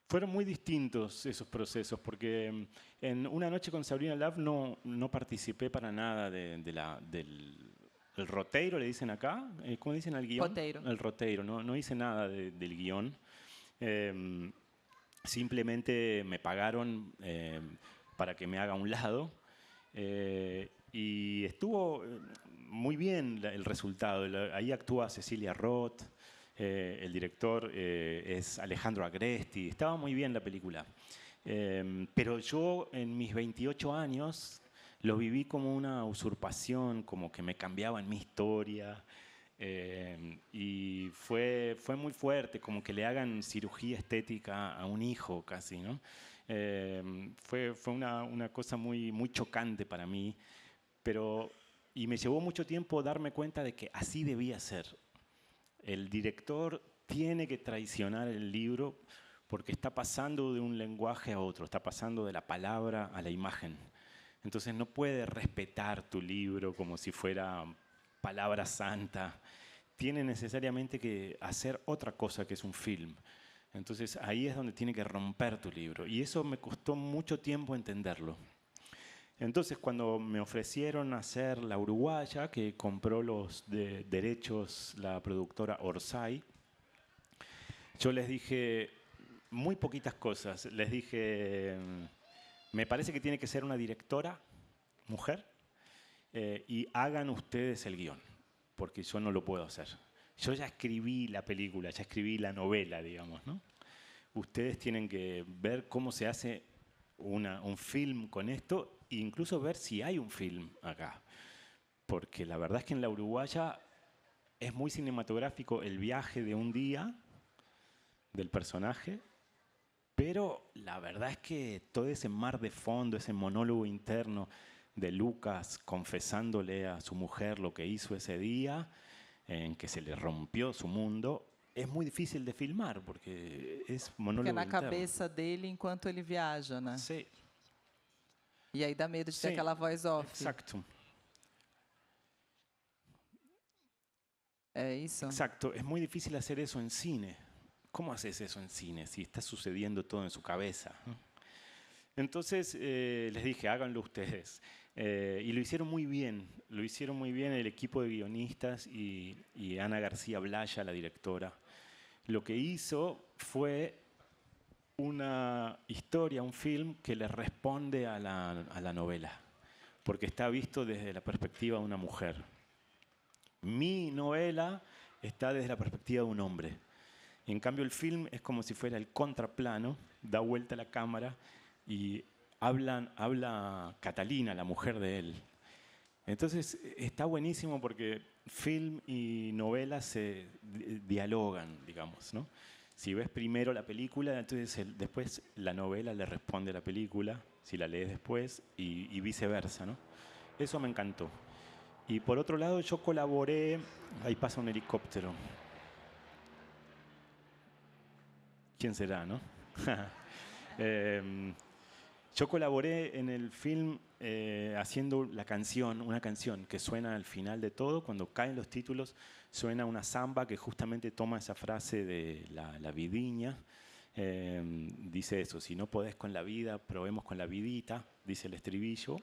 Fueron muy distintos esos procesos, porque en Una Noche con Sabrina Love no participé para nada del roteiro, le dicen acá. ¿Cómo dicen al guión? Roteiro. El roteiro. No hice nada del guión. Simplemente me pagaron para que me haga a un lado. Y estuvo muy bien el resultado. Ahí actúa Cecilia Roth. El director es Alejandro Agresti. Estaba muy bien la película. Pero yo en mis 28 años lo viví como una usurpación, como que me cambiaban mi historia. Y fue muy fuerte, como que le hagan cirugía estética a un hijo casi, ¿no? Fue una cosa muy chocante para mí. Y me llevó mucho tiempo darme cuenta de que así debía ser. El director tiene que traicionar el libro porque está pasando de un lenguaje a otro, está pasando de la palabra a la imagen. Entonces no puede respetar tu libro como si fuera palabra santa. Tiene necesariamente que hacer otra cosa que es un film. Entonces ahí es donde tiene que romper tu libro. Y eso me costó mucho tiempo entenderlo. Entonces, cuando me ofrecieron hacer La Uruguaya, que compró los derechos la productora Orsay, yo les dije muy poquitas cosas. Les dije, me parece que tiene que ser una directora, mujer, y hagan ustedes el guión, porque yo no lo puedo hacer. Yo ya escribí la película, ya escribí la novela, digamos, ¿no? Ustedes tienen que ver cómo se hace un film con esto, e incluso ver si hay un film acá. Porque la verdad es que en La Uruguaya es muy cinematográfico el viaje de un día del personaje, pero la verdad es que todo ese mar de fondo, ese monólogo interno de Lucas confesándole a su mujer lo que hizo ese día, en que se le rompió su mundo, es muy difícil de filmar, porque es monólogo Porque na interno. cabeça dele enquanto ele viaja, né? Sí. E aí dá medo de ter Sí, aquela voz off. exacto. É isso? Exacto, es muy difícil hacer eso en cine. ¿Cómo haces eso en cine si está sucediendo todo en su cabeza? Entonces les dije, háganlo ustedes. Y lo hicieron muy bien. Lo hicieron muy bien el equipo de guionistas y Ana García Blaya, la directora. Lo que hizo fue una historia, un film que le responde a la novela, porque está visto desde la perspectiva de una mujer. Mi novela está desde la perspectiva de un hombre. En cambio, el film es como si fuera el contraplano, da vuelta la cámara y habla Catalina, la mujer de él. Entonces, está buenísimo porque film y novela se dialogan, digamos, ¿no? Si ves primero la película, entonces después la novela le responde a la película, si la lees después, y viceversa, ¿no? Eso me encantó. Y por otro lado, yo colaboré... Ahí pasa un helicóptero. ¿Quién será, no? Yo colaboré en el film haciendo la canción, una canción que suena al final de todo, cuando caen los títulos, suena una samba que justamente toma esa frase de la vidiña. Dice eso, si no podés con la vida, probemos con la vidita, dice el estribillo.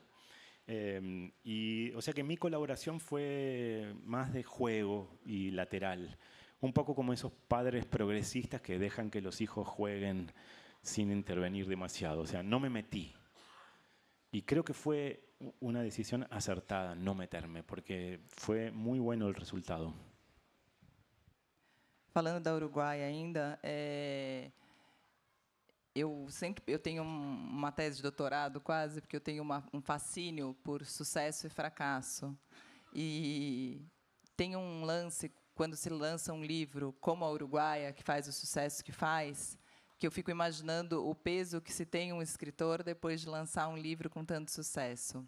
O sea que mi colaboración fue más de juego y lateral. Un poco como esos padres progresistas que dejan que los hijos jueguen sin intervenir demasiado. O sea, no me metí. Y creo que fue una decisión acertada no meterme, porque fue muy bueno el resultado. Falando da Uruguai ainda, eu tenho uma tese de doutorado quase, porque eu tenho um fascínio por sucesso e fracasso. E tem um lance, quando se lança um livro como a Uruguaia, que faz o sucesso que faz, que eu fico imaginando o peso que se tem um escritor depois de lançar um livro com tanto sucesso.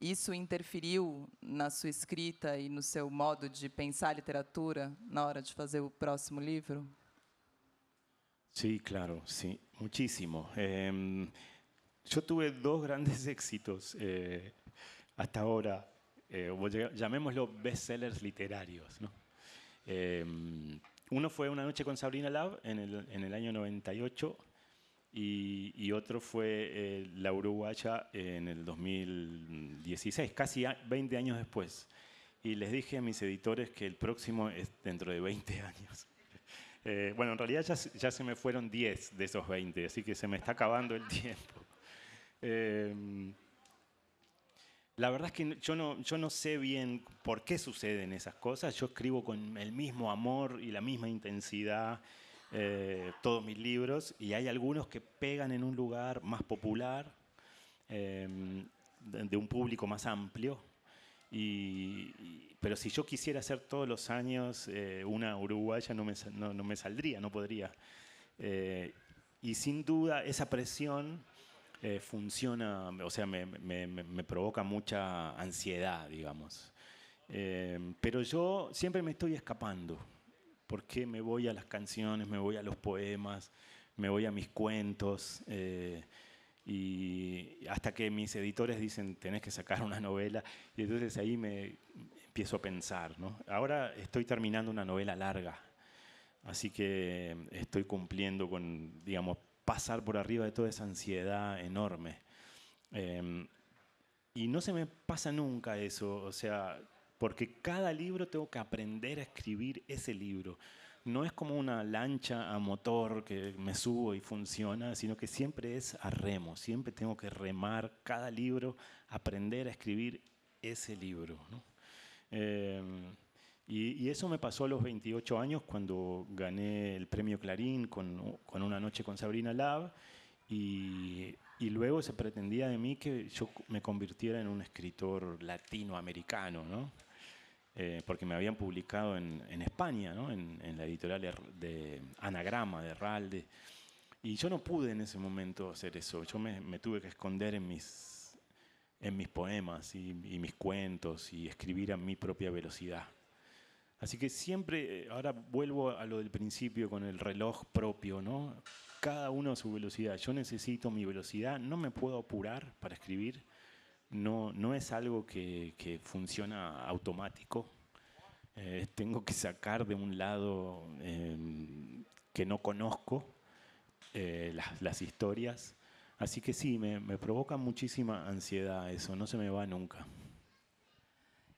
Isso interferiu na sua escrita e no seu modo de pensar a literatura na hora de fazer o próximo livro? Sí, claro, sí, muchísimo. Yo tuve dos grandes éxitos hasta ahora, llamémoslo bestsellers literarios, ¿no? Uno fue Una noche con Sabrina Love en el año 98 y otro fue La Uruguaya en el 2016, casi 20 años después. Y les dije a mis editores que el próximo es dentro de 20 años. Bueno, en realidad ya se me fueron 10 de esos 20, así que se me está acabando el tiempo. La verdad es que yo no sé bien por qué suceden esas cosas. Yo escribo con el mismo amor y la misma intensidad todos mis libros, y hay algunos que pegan en un lugar más popular, de un público más amplio. Pero si yo quisiera hacer todos los años una uruguaya, no me saldría, no podría. Y sin duda esa presión funciona, o sea, me provoca mucha ansiedad, digamos. Pero yo siempre me estoy escapando, porque me voy a las canciones, me voy a los poemas, me voy a mis cuentos, y hasta que mis editores dicen tenés que sacar una novela, y entonces ahí me empiezo a pensar, ¿no? Ahora estoy terminando una novela larga, así que estoy cumpliendo con, digamos, pasar por arriba de toda esa ansiedad enorme. Y no se me pasa nunca eso, o sea, porque cada libro tengo que aprender a escribir ese libro. No es como una lancha a motor que me subo y funciona, sino que siempre es a remo, siempre tengo que remar cada libro, aprender a escribir ese libro, ¿no? Y eso me pasó a los 28 años cuando gané el premio Clarín con Una noche con Sabrina Love, y luego se pretendía de mí que yo me convirtiera en un escritor latinoamericano, ¿no? Porque me habían publicado en España, ¿no? En la editorial de Anagrama, de Ralde. Y yo no pude en ese momento hacer eso. Yo me tuve que esconder en mis poemas y mis cuentos y escribir a mi propia velocidad. Así que siempre, ahora vuelvo a lo del principio con el reloj propio, ¿no? Cada uno a su velocidad. Yo necesito mi velocidad, no me puedo apurar para escribir. No es algo que funciona automático. Tengo que sacar de un lado que no conozco las historias. Así que sí, me provoca muchísima ansiedad eso, no se me va nunca.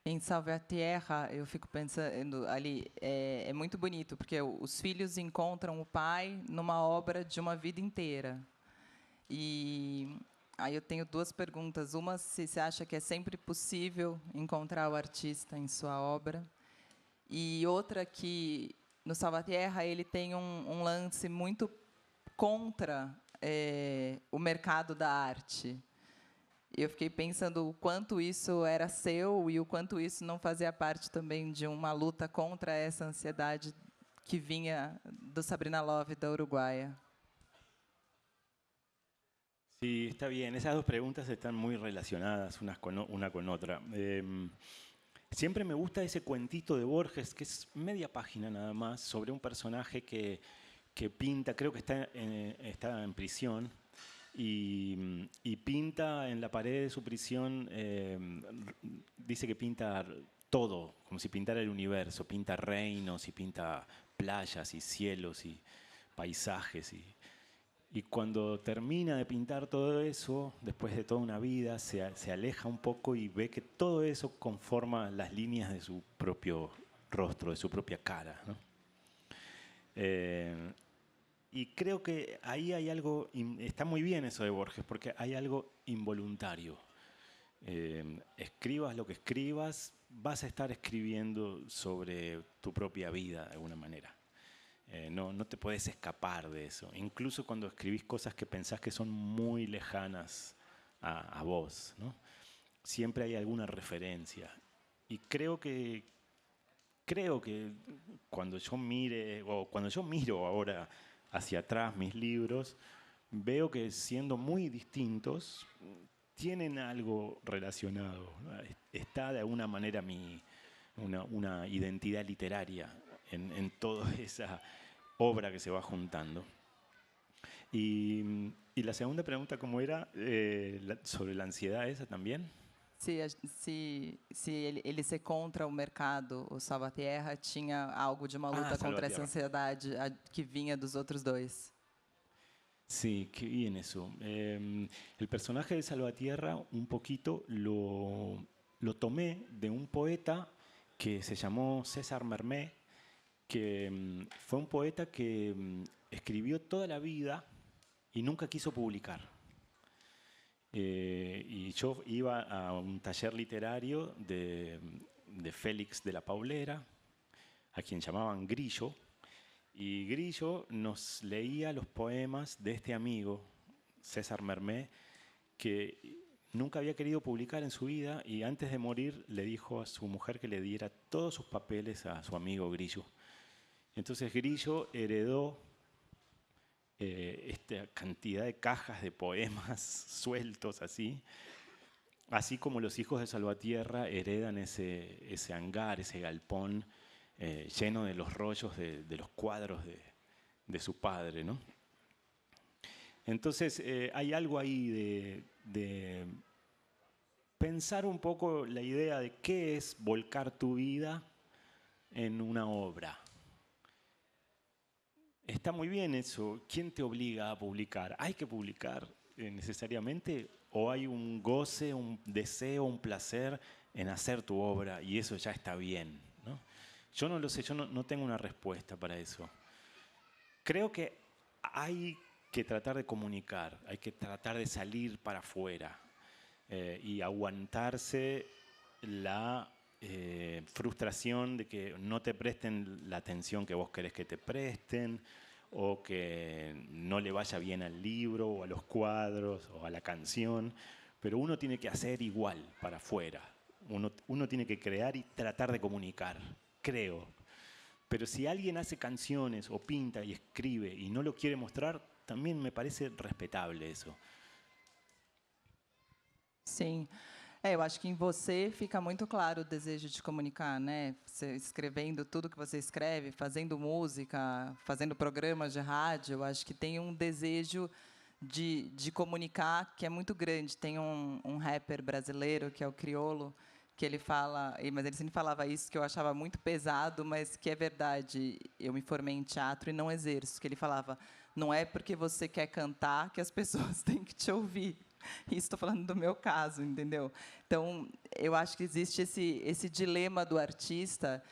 Em Salve a Terra, eu fico pensando ali, é muito bonito, porque os filhos encontram o pai numa obra de uma vida inteira. E aí eu tenho duas perguntas. Uma, se você acha que é sempre possível encontrar o artista em sua obra. E outra, que no Salve a Terra ele tem um lance muito contra o mercado da arte. Eu fiquei pensando o quanto isso era seu e o quanto isso não fazia parte também de uma luta contra essa ansiedade que vinha do Sabrina Love da Uruguaya. Sí, está bien. Esas dos preguntas están muy relacionadas una con otra. Siempre me gusta ese cuentito de Borges, que es media página nada más, sobre un personaje que pinta, creo que está en prisión, y pinta en la pared de su prisión, dice que pinta todo, como si pintara el universo, pinta reinos y pinta playas y cielos y paisajes. Y cuando termina de pintar todo eso, después de toda una vida, se aleja un poco y ve que todo eso conforma las líneas de su propio rostro, de su propia cara, ¿no? Y creo que ahí hay algo, está muy bien eso de Borges, porque hay algo involuntario. Escribas lo que escribas, vas a estar escribiendo sobre tu propia vida de alguna manera. No te puedes escapar de eso. Incluso cuando escribís cosas que pensás que son muy lejanas a vos, ¿no? Siempre hay alguna referencia. Y creo que cuando yo miro ahora hacia atrás mis libros, veo que siendo muy distintos, tienen algo relacionado, ¿no? Está de alguna manera una identidad literaria en toda esa obra que se va juntando. Y la segunda pregunta, ¿cómo era? Sobre la ansiedad esa también. Se ele ser contra o mercado, o Salvatierra, tinha algo de uma luta contra essa ansiedade que vinha dos outros dois. Sí, qué bien eso. El personaje de Salvatierra un poquito lo tomé de un poeta que se llamó César Mermé, que fue un poeta que escribió toda la vida y nunca quiso publicar. Y yo iba a un taller literario de Félix de la Paulera, a quien llamaban Grillo, y Grillo nos leía los poemas de este amigo, César Mermé, que nunca había querido publicar en su vida y antes de morir le dijo a su mujer que le diera todos sus papeles a su amigo Grillo. Entonces Grillo heredó esta cantidad de cajas de poemas sueltos así como los hijos de Salvatierra heredan ese hangar, ese galpón lleno de los rollos de los cuadros de su padre, ¿no? Entonces hay algo ahí de pensar un poco la idea de qué es volcar tu vida en una obra. Está muy bien eso. ¿Quién te obliga a publicar? ¿Hay que publicar necesariamente? ¿O hay un goce, un deseo, un placer en hacer tu obra y eso ya está bien, ¿no? Yo no lo sé, yo no tengo una respuesta para eso. Creo que hay que tratar de comunicar, hay que tratar de salir para afuera y aguantarse la frustración de que no te presten la atención que vos querés que te presten o que no le vaya bien al libro o a los cuadros o a la canción, pero uno tiene que hacer igual para afuera. Uno tiene que crear y tratar de comunicar, creo. Pero si alguien hace canciones o pinta y escribe y no lo quiere mostrar, también me parece respetable eso. Sim. Eu acho que em você fica muito claro o desejo de comunicar, né? Você escrevendo tudo que você escreve, fazendo música, fazendo programas de rádio, eu acho que tem um desejo de comunicar que é muito grande. Tem um rapper brasileiro, que é o Criolo, que ele fala, mas ele sempre falava isso, que eu achava muito pesado, mas que é verdade. Eu me formei em teatro e não exerço. Que ele falava, não é porque você quer cantar que as pessoas têm que te ouvir. Isso estou falando do meu caso, entendeu? Então, eu acho que existe esse dilema do artista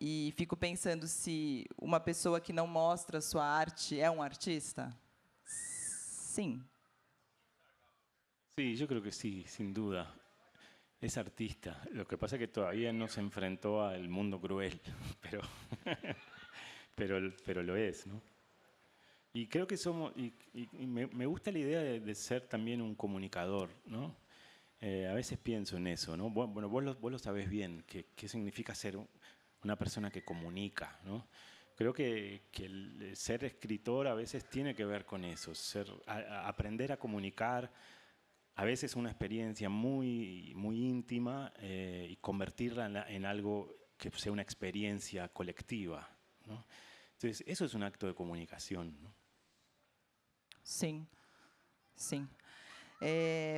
e fico pensando se uma pessoa que não mostra sua arte é um artista? Sim. Sí, yo creo que sí, sin duda. Es artista. Lo que pasa es que todavía no se enfrentó al mundo cruel, pero lo es, ¿no? Y creo que somos, y me gusta la idea de ser también un comunicador, ¿no? A veces pienso en eso, ¿no? Bueno, vos lo sabés bien, qué significa ser una persona que comunica, ¿no? Creo que el ser escritor a veces tiene que ver con eso, aprender a comunicar, a veces una experiencia muy, muy íntima y convertirla en algo que sea una experiencia colectiva, ¿no? Entonces, eso es un acto de comunicación, ¿no? Sim, sim.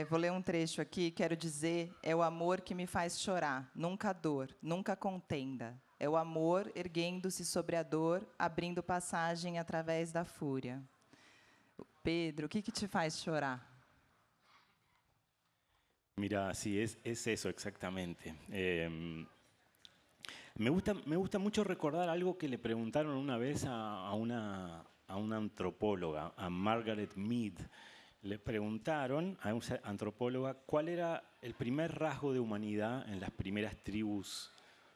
Vou ler um trecho aqui, quero dizer, é o amor que me faz chorar, nunca a dor, nunca a contenda. É o amor erguendo-se sobre a dor, abrindo passagem através da fúria. Pedro, o que te faz chorar? Mira, sí, es eso exactamente. Me gusta mucho recordar algo que le preguntaron una vez a una antropóloga, a Margaret Mead. Le preguntaron a una antropóloga cuál era el primer rasgo de humanidad en las primeras tribus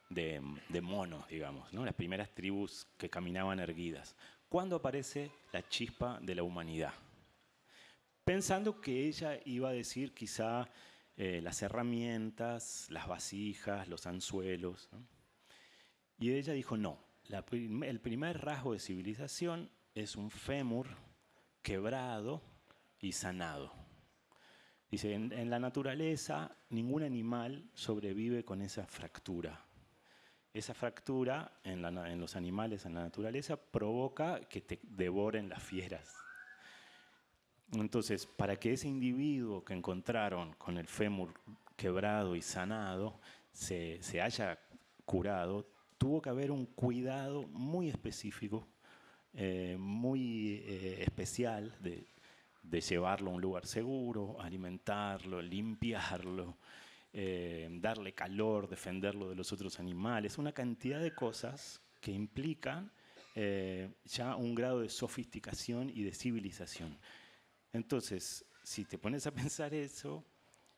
de monos, digamos, ¿no? Las primeras tribus que caminaban erguidas. ¿Cuándo aparece la chispa de la humanidad? Pensando que ella iba a decir quizá las herramientas, las vasijas, los anzuelos, ¿no? Y ella dijo no, el primer rasgo de civilización es un fémur quebrado y sanado. Dice, en la naturaleza ningún animal sobrevive con esa fractura. Esa fractura en los animales, en la naturaleza, provoca que te devoren las fieras. Entonces, para que ese individuo que encontraron con el fémur quebrado y sanado se haya curado, tuvo que haber un cuidado muy específico, muy especial de llevarlo a un lugar seguro, alimentarlo, limpiarlo, darle calor, defenderlo de los otros animales, una cantidad de cosas que implican ya un grado de sofisticación y de civilización. Entonces, si te pones a pensar eso,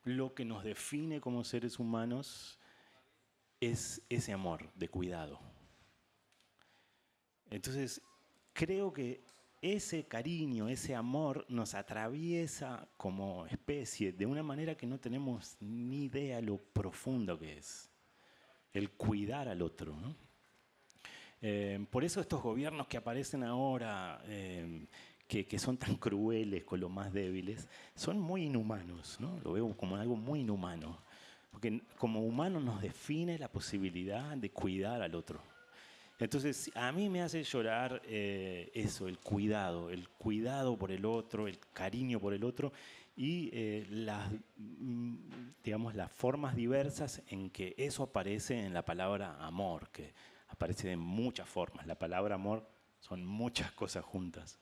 lo que nos define como seres humanos es ese amor de cuidado. Entonces, creo que ese cariño, ese amor nos atraviesa como especie de una manera que no tenemos ni idea lo profundo que es. El cuidar al otro, ¿no? Por eso estos gobiernos que aparecen ahora, que son tan crueles con los más débiles, son muy inhumanos, ¿no? Lo veo como algo muy inhumano. Porque como humano nos define la posibilidad de cuidar al otro. Entonces, a mí me hace llorar eso, el cuidado por el otro, el cariño por el otro y digamos, las formas diversas en que eso aparece en la palabra amor, que aparece de muchas formas. La palabra amor son muchas cosas juntas.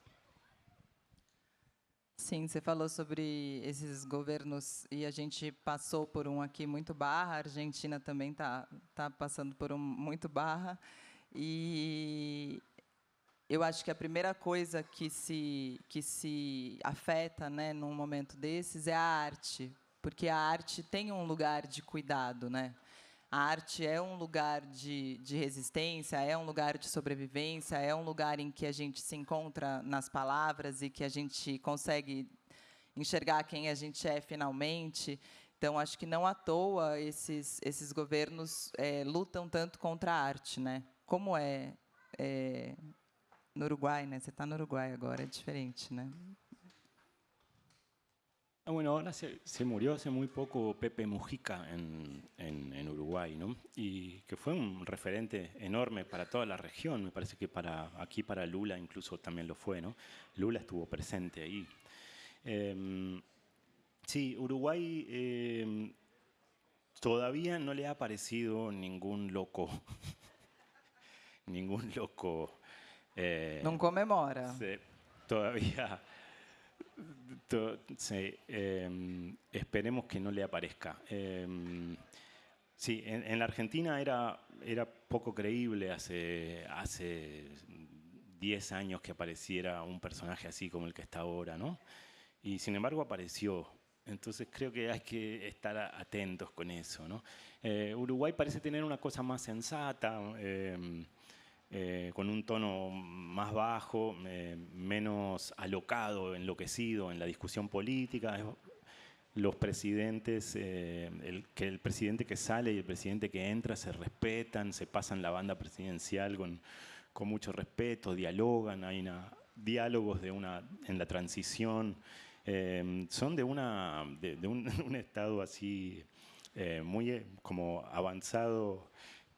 Sim, você falou sobre esses governos e a gente passou por um aqui muito barra, a Argentina também tá passando por um muito barra. E eu acho que a primeira coisa que se afeta, né, num momento desses é a arte, porque a arte tem um lugar de cuidado, né? A arte é um lugar de resistência, é um lugar de sobrevivência, é um lugar em que a gente se encontra nas palavras e que a gente consegue enxergar quem a gente é finalmente. Então, acho que não à toa esses governos lutam tanto contra a arte, né? Como no Uruguai, né? Você está no Uruguai agora, é diferente, né? Bueno, ahora se murió hace muy poco Pepe Mujica en Uruguay, ¿no? Y que fue un referente enorme para toda la región. Me parece que aquí para Lula incluso también lo fue, ¿no? Lula estuvo presente ahí. Sí, Uruguay todavía no le ha aparecido ningún loco. Ningún loco. Não comemora. Todavía. Sí, esperemos que no le aparezca. Sí, en la Argentina era poco creíble hace 10 años que apareciera un personaje así como el que está ahora, ¿no? Y sin embargo apareció. Entonces creo que hay que estar atentos con eso, ¿no? Uruguay parece tener una cosa más sensata, con un tono más bajo, menos alocado, enloquecido en la discusión política. Los presidentes, el presidente que sale y el presidente que entra se respetan, se pasan la banda presidencial con mucho respeto, dialogan, hay diálogos en la transición. Son de un estado así muy como avanzado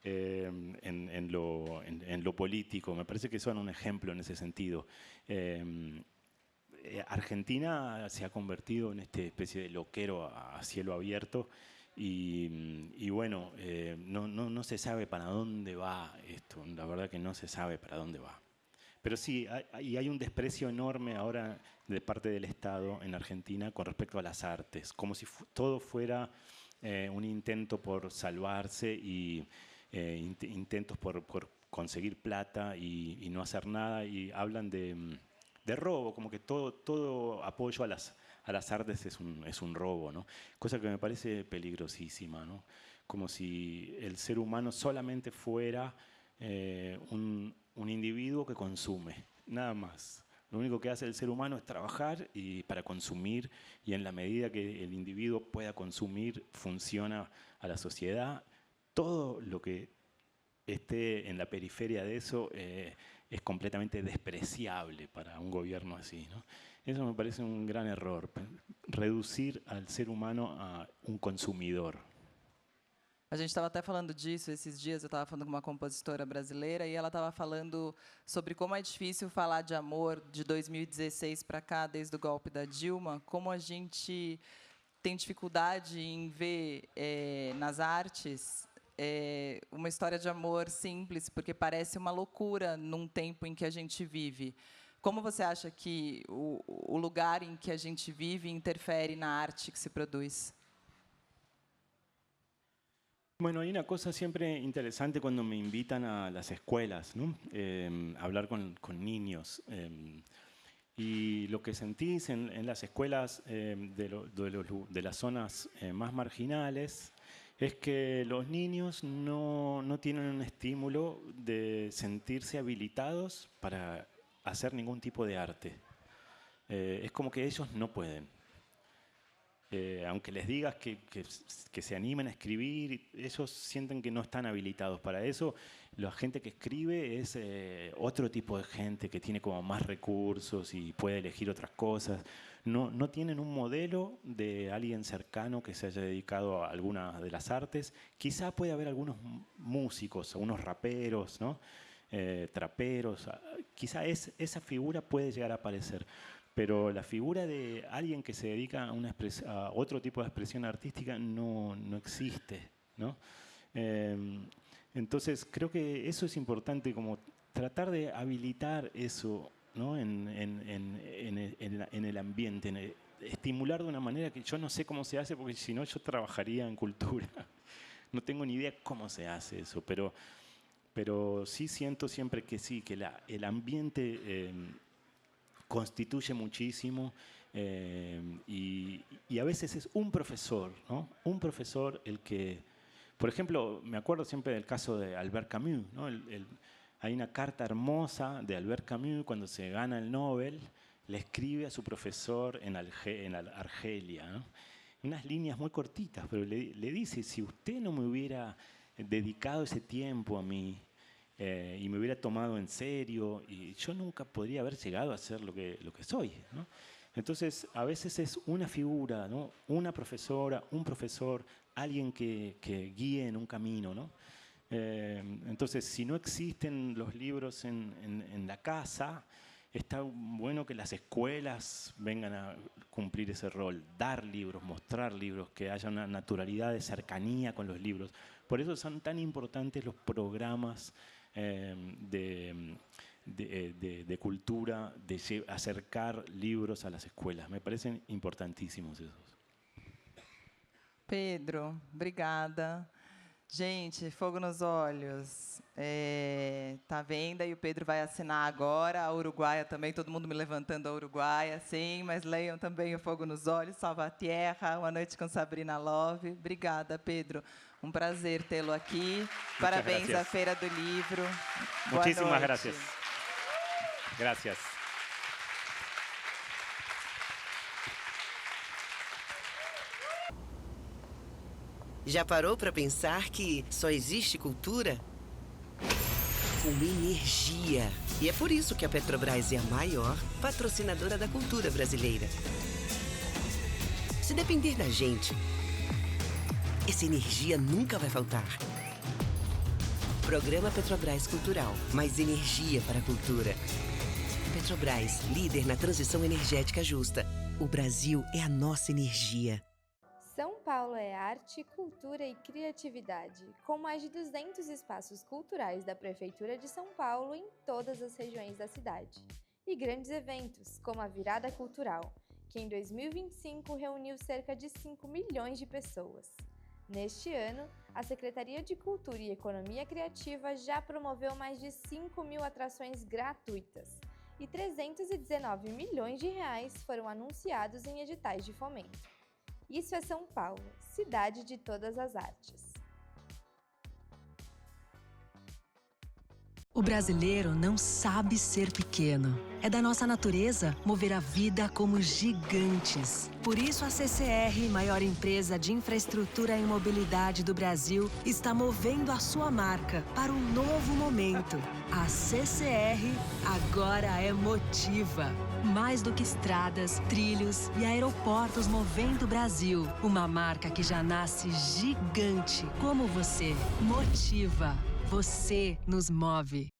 en lo político. Me parece que son un ejemplo en ese sentido. Argentina se ha convertido en esta especie de loquero a cielo abierto y bueno, no se sabe para dónde va esto. La verdad que no se sabe para dónde va. Pero sí, hay un desprecio enorme ahora de parte del Estado en Argentina con respecto a las artes, como si todo fuera un intento por salvarse y intentos por conseguir plata y no hacer nada, y hablan de robo, como que todo apoyo a las artes es un robo, ¿no? Cosa que me parece peligrosísima, ¿no? Como si el ser humano solamente fuera un individuo que consume, nada más. Lo único que hace el ser humano es trabajar para consumir, y en la medida que el individuo pueda consumir, funciona a la sociedad. Todo lo que esté en la periferia de eso es completamente despreciable para un gobierno así, ¿no? Eso me parece un gran error, reducir al ser humano a un consumidor. A gente estava até falando disso esses dias, eu estava falando com uma compositora brasileira e ela estava falando sobre como é difícil falar de amor de 2016 para cá, desde o golpe da Dilma, como a gente tem dificuldade em ver nas artes uma história de amor simples, porque parece uma loucura num tempo em que a gente vive. Como você acha que o lugar em que a gente vive interfere na arte que se produz? Bueno, hay una cosa siempre interesante cuando me invitan a las escuelas, ¿no? Hablar con niños. Y lo que sentís en las escuelas de las zonas más marginales es que los niños no tienen un estímulo de sentirse habilitados para hacer ningún tipo de arte. Es como que ellos no pueden. Aunque les digas que se animen a escribir, ellos sienten que no están habilitados para eso. La gente que escribe es otro tipo de gente que tiene como más recursos y puede elegir otras cosas. No tienen un modelo de alguien cercano que se haya dedicado a alguna de las artes. Quizá puede haber algunos músicos, algunos raperos, ¿no? Traperos. Quizá esa figura puede llegar a aparecer. Pero la figura de alguien que se dedica a otro tipo de expresión artística no existe, ¿no? Entonces creo que eso es importante, como tratar de habilitar eso, ¿no? en el ambiente, estimular de una manera que yo no sé cómo se hace, porque si no yo trabajaría en cultura. No tengo ni idea cómo se hace eso, pero sí siento siempre que sí, que el ambiente constituye muchísimo y a veces es un profesor, ¿no? Un profesor el que, por ejemplo, me acuerdo siempre del caso de Albert Camus, ¿no? Hay una carta hermosa de Albert Camus cuando se gana el Nobel, le escribe a su profesor en Argelia, ¿no? Unas líneas muy cortitas, pero le dice, si usted no me hubiera dedicado ese tiempo a mí, y me hubiera tomado en serio, y yo nunca podría haber llegado a ser lo que soy, ¿no? Entonces, a veces es una figura, ¿no? Una profesora, un profesor, alguien que guíe en un camino, ¿no? Entonces, si no existen los libros en la casa, está bueno que las escuelas vengan a cumplir ese rol, dar libros, mostrar libros, que haya una naturalidad de cercanía con los libros. Por eso son tan importantes los programas de cultura, de acercar libros a las escuelas. Me parecen importantíssimos esos. Pedro, obrigada. Gente, fogo nos olhos. Tá vendo? E o Pedro vai assinar agora. A Uruguaia também, todo mundo me levantando a Uruguaia, sim, mas leiam também o Fogo nos Olhos, Salva a Tierra, Uma Noite com Sabrina Love. Obrigada, Pedro. Um prazer tê-lo aqui. Parabéns à Feira do Livro. Boa Muchísimas noite. gracias. Gracias. Já parou para pensar que só existe cultura com energia? E é por isso que a Petrobras é a maior patrocinadora da cultura brasileira. Se depender da gente, essa energia nunca vai faltar. Programa Petrobras Cultural. Mais energia para a cultura. Petrobras, líder na transição energética justa. O Brasil é a nossa energia. São Paulo é arte, cultura e criatividade, com mais de 200 espaços culturais da Prefeitura de São Paulo em todas as regiões da cidade. E grandes eventos, como a Virada Cultural, que em 2025 reuniu cerca de 5 milhões de pessoas. Neste ano, a Secretaria de Cultura e Economia Criativa já promoveu mais de 5 mil atrações gratuitas e 319 milhões de reais foram anunciados em editais de fomento. Isso é São Paulo, cidade de todas as artes. O brasileiro não sabe ser pequeno. É da nossa natureza mover a vida como gigantes. Por isso, a CCR, maior empresa de infraestrutura e mobilidade do Brasil, está movendo a sua marca para um novo momento. A CCR agora é Motiva. Mais do que estradas, trilhos e aeroportos movendo o Brasil. Uma marca que já nasce gigante, como você. Motiva. Você nos move.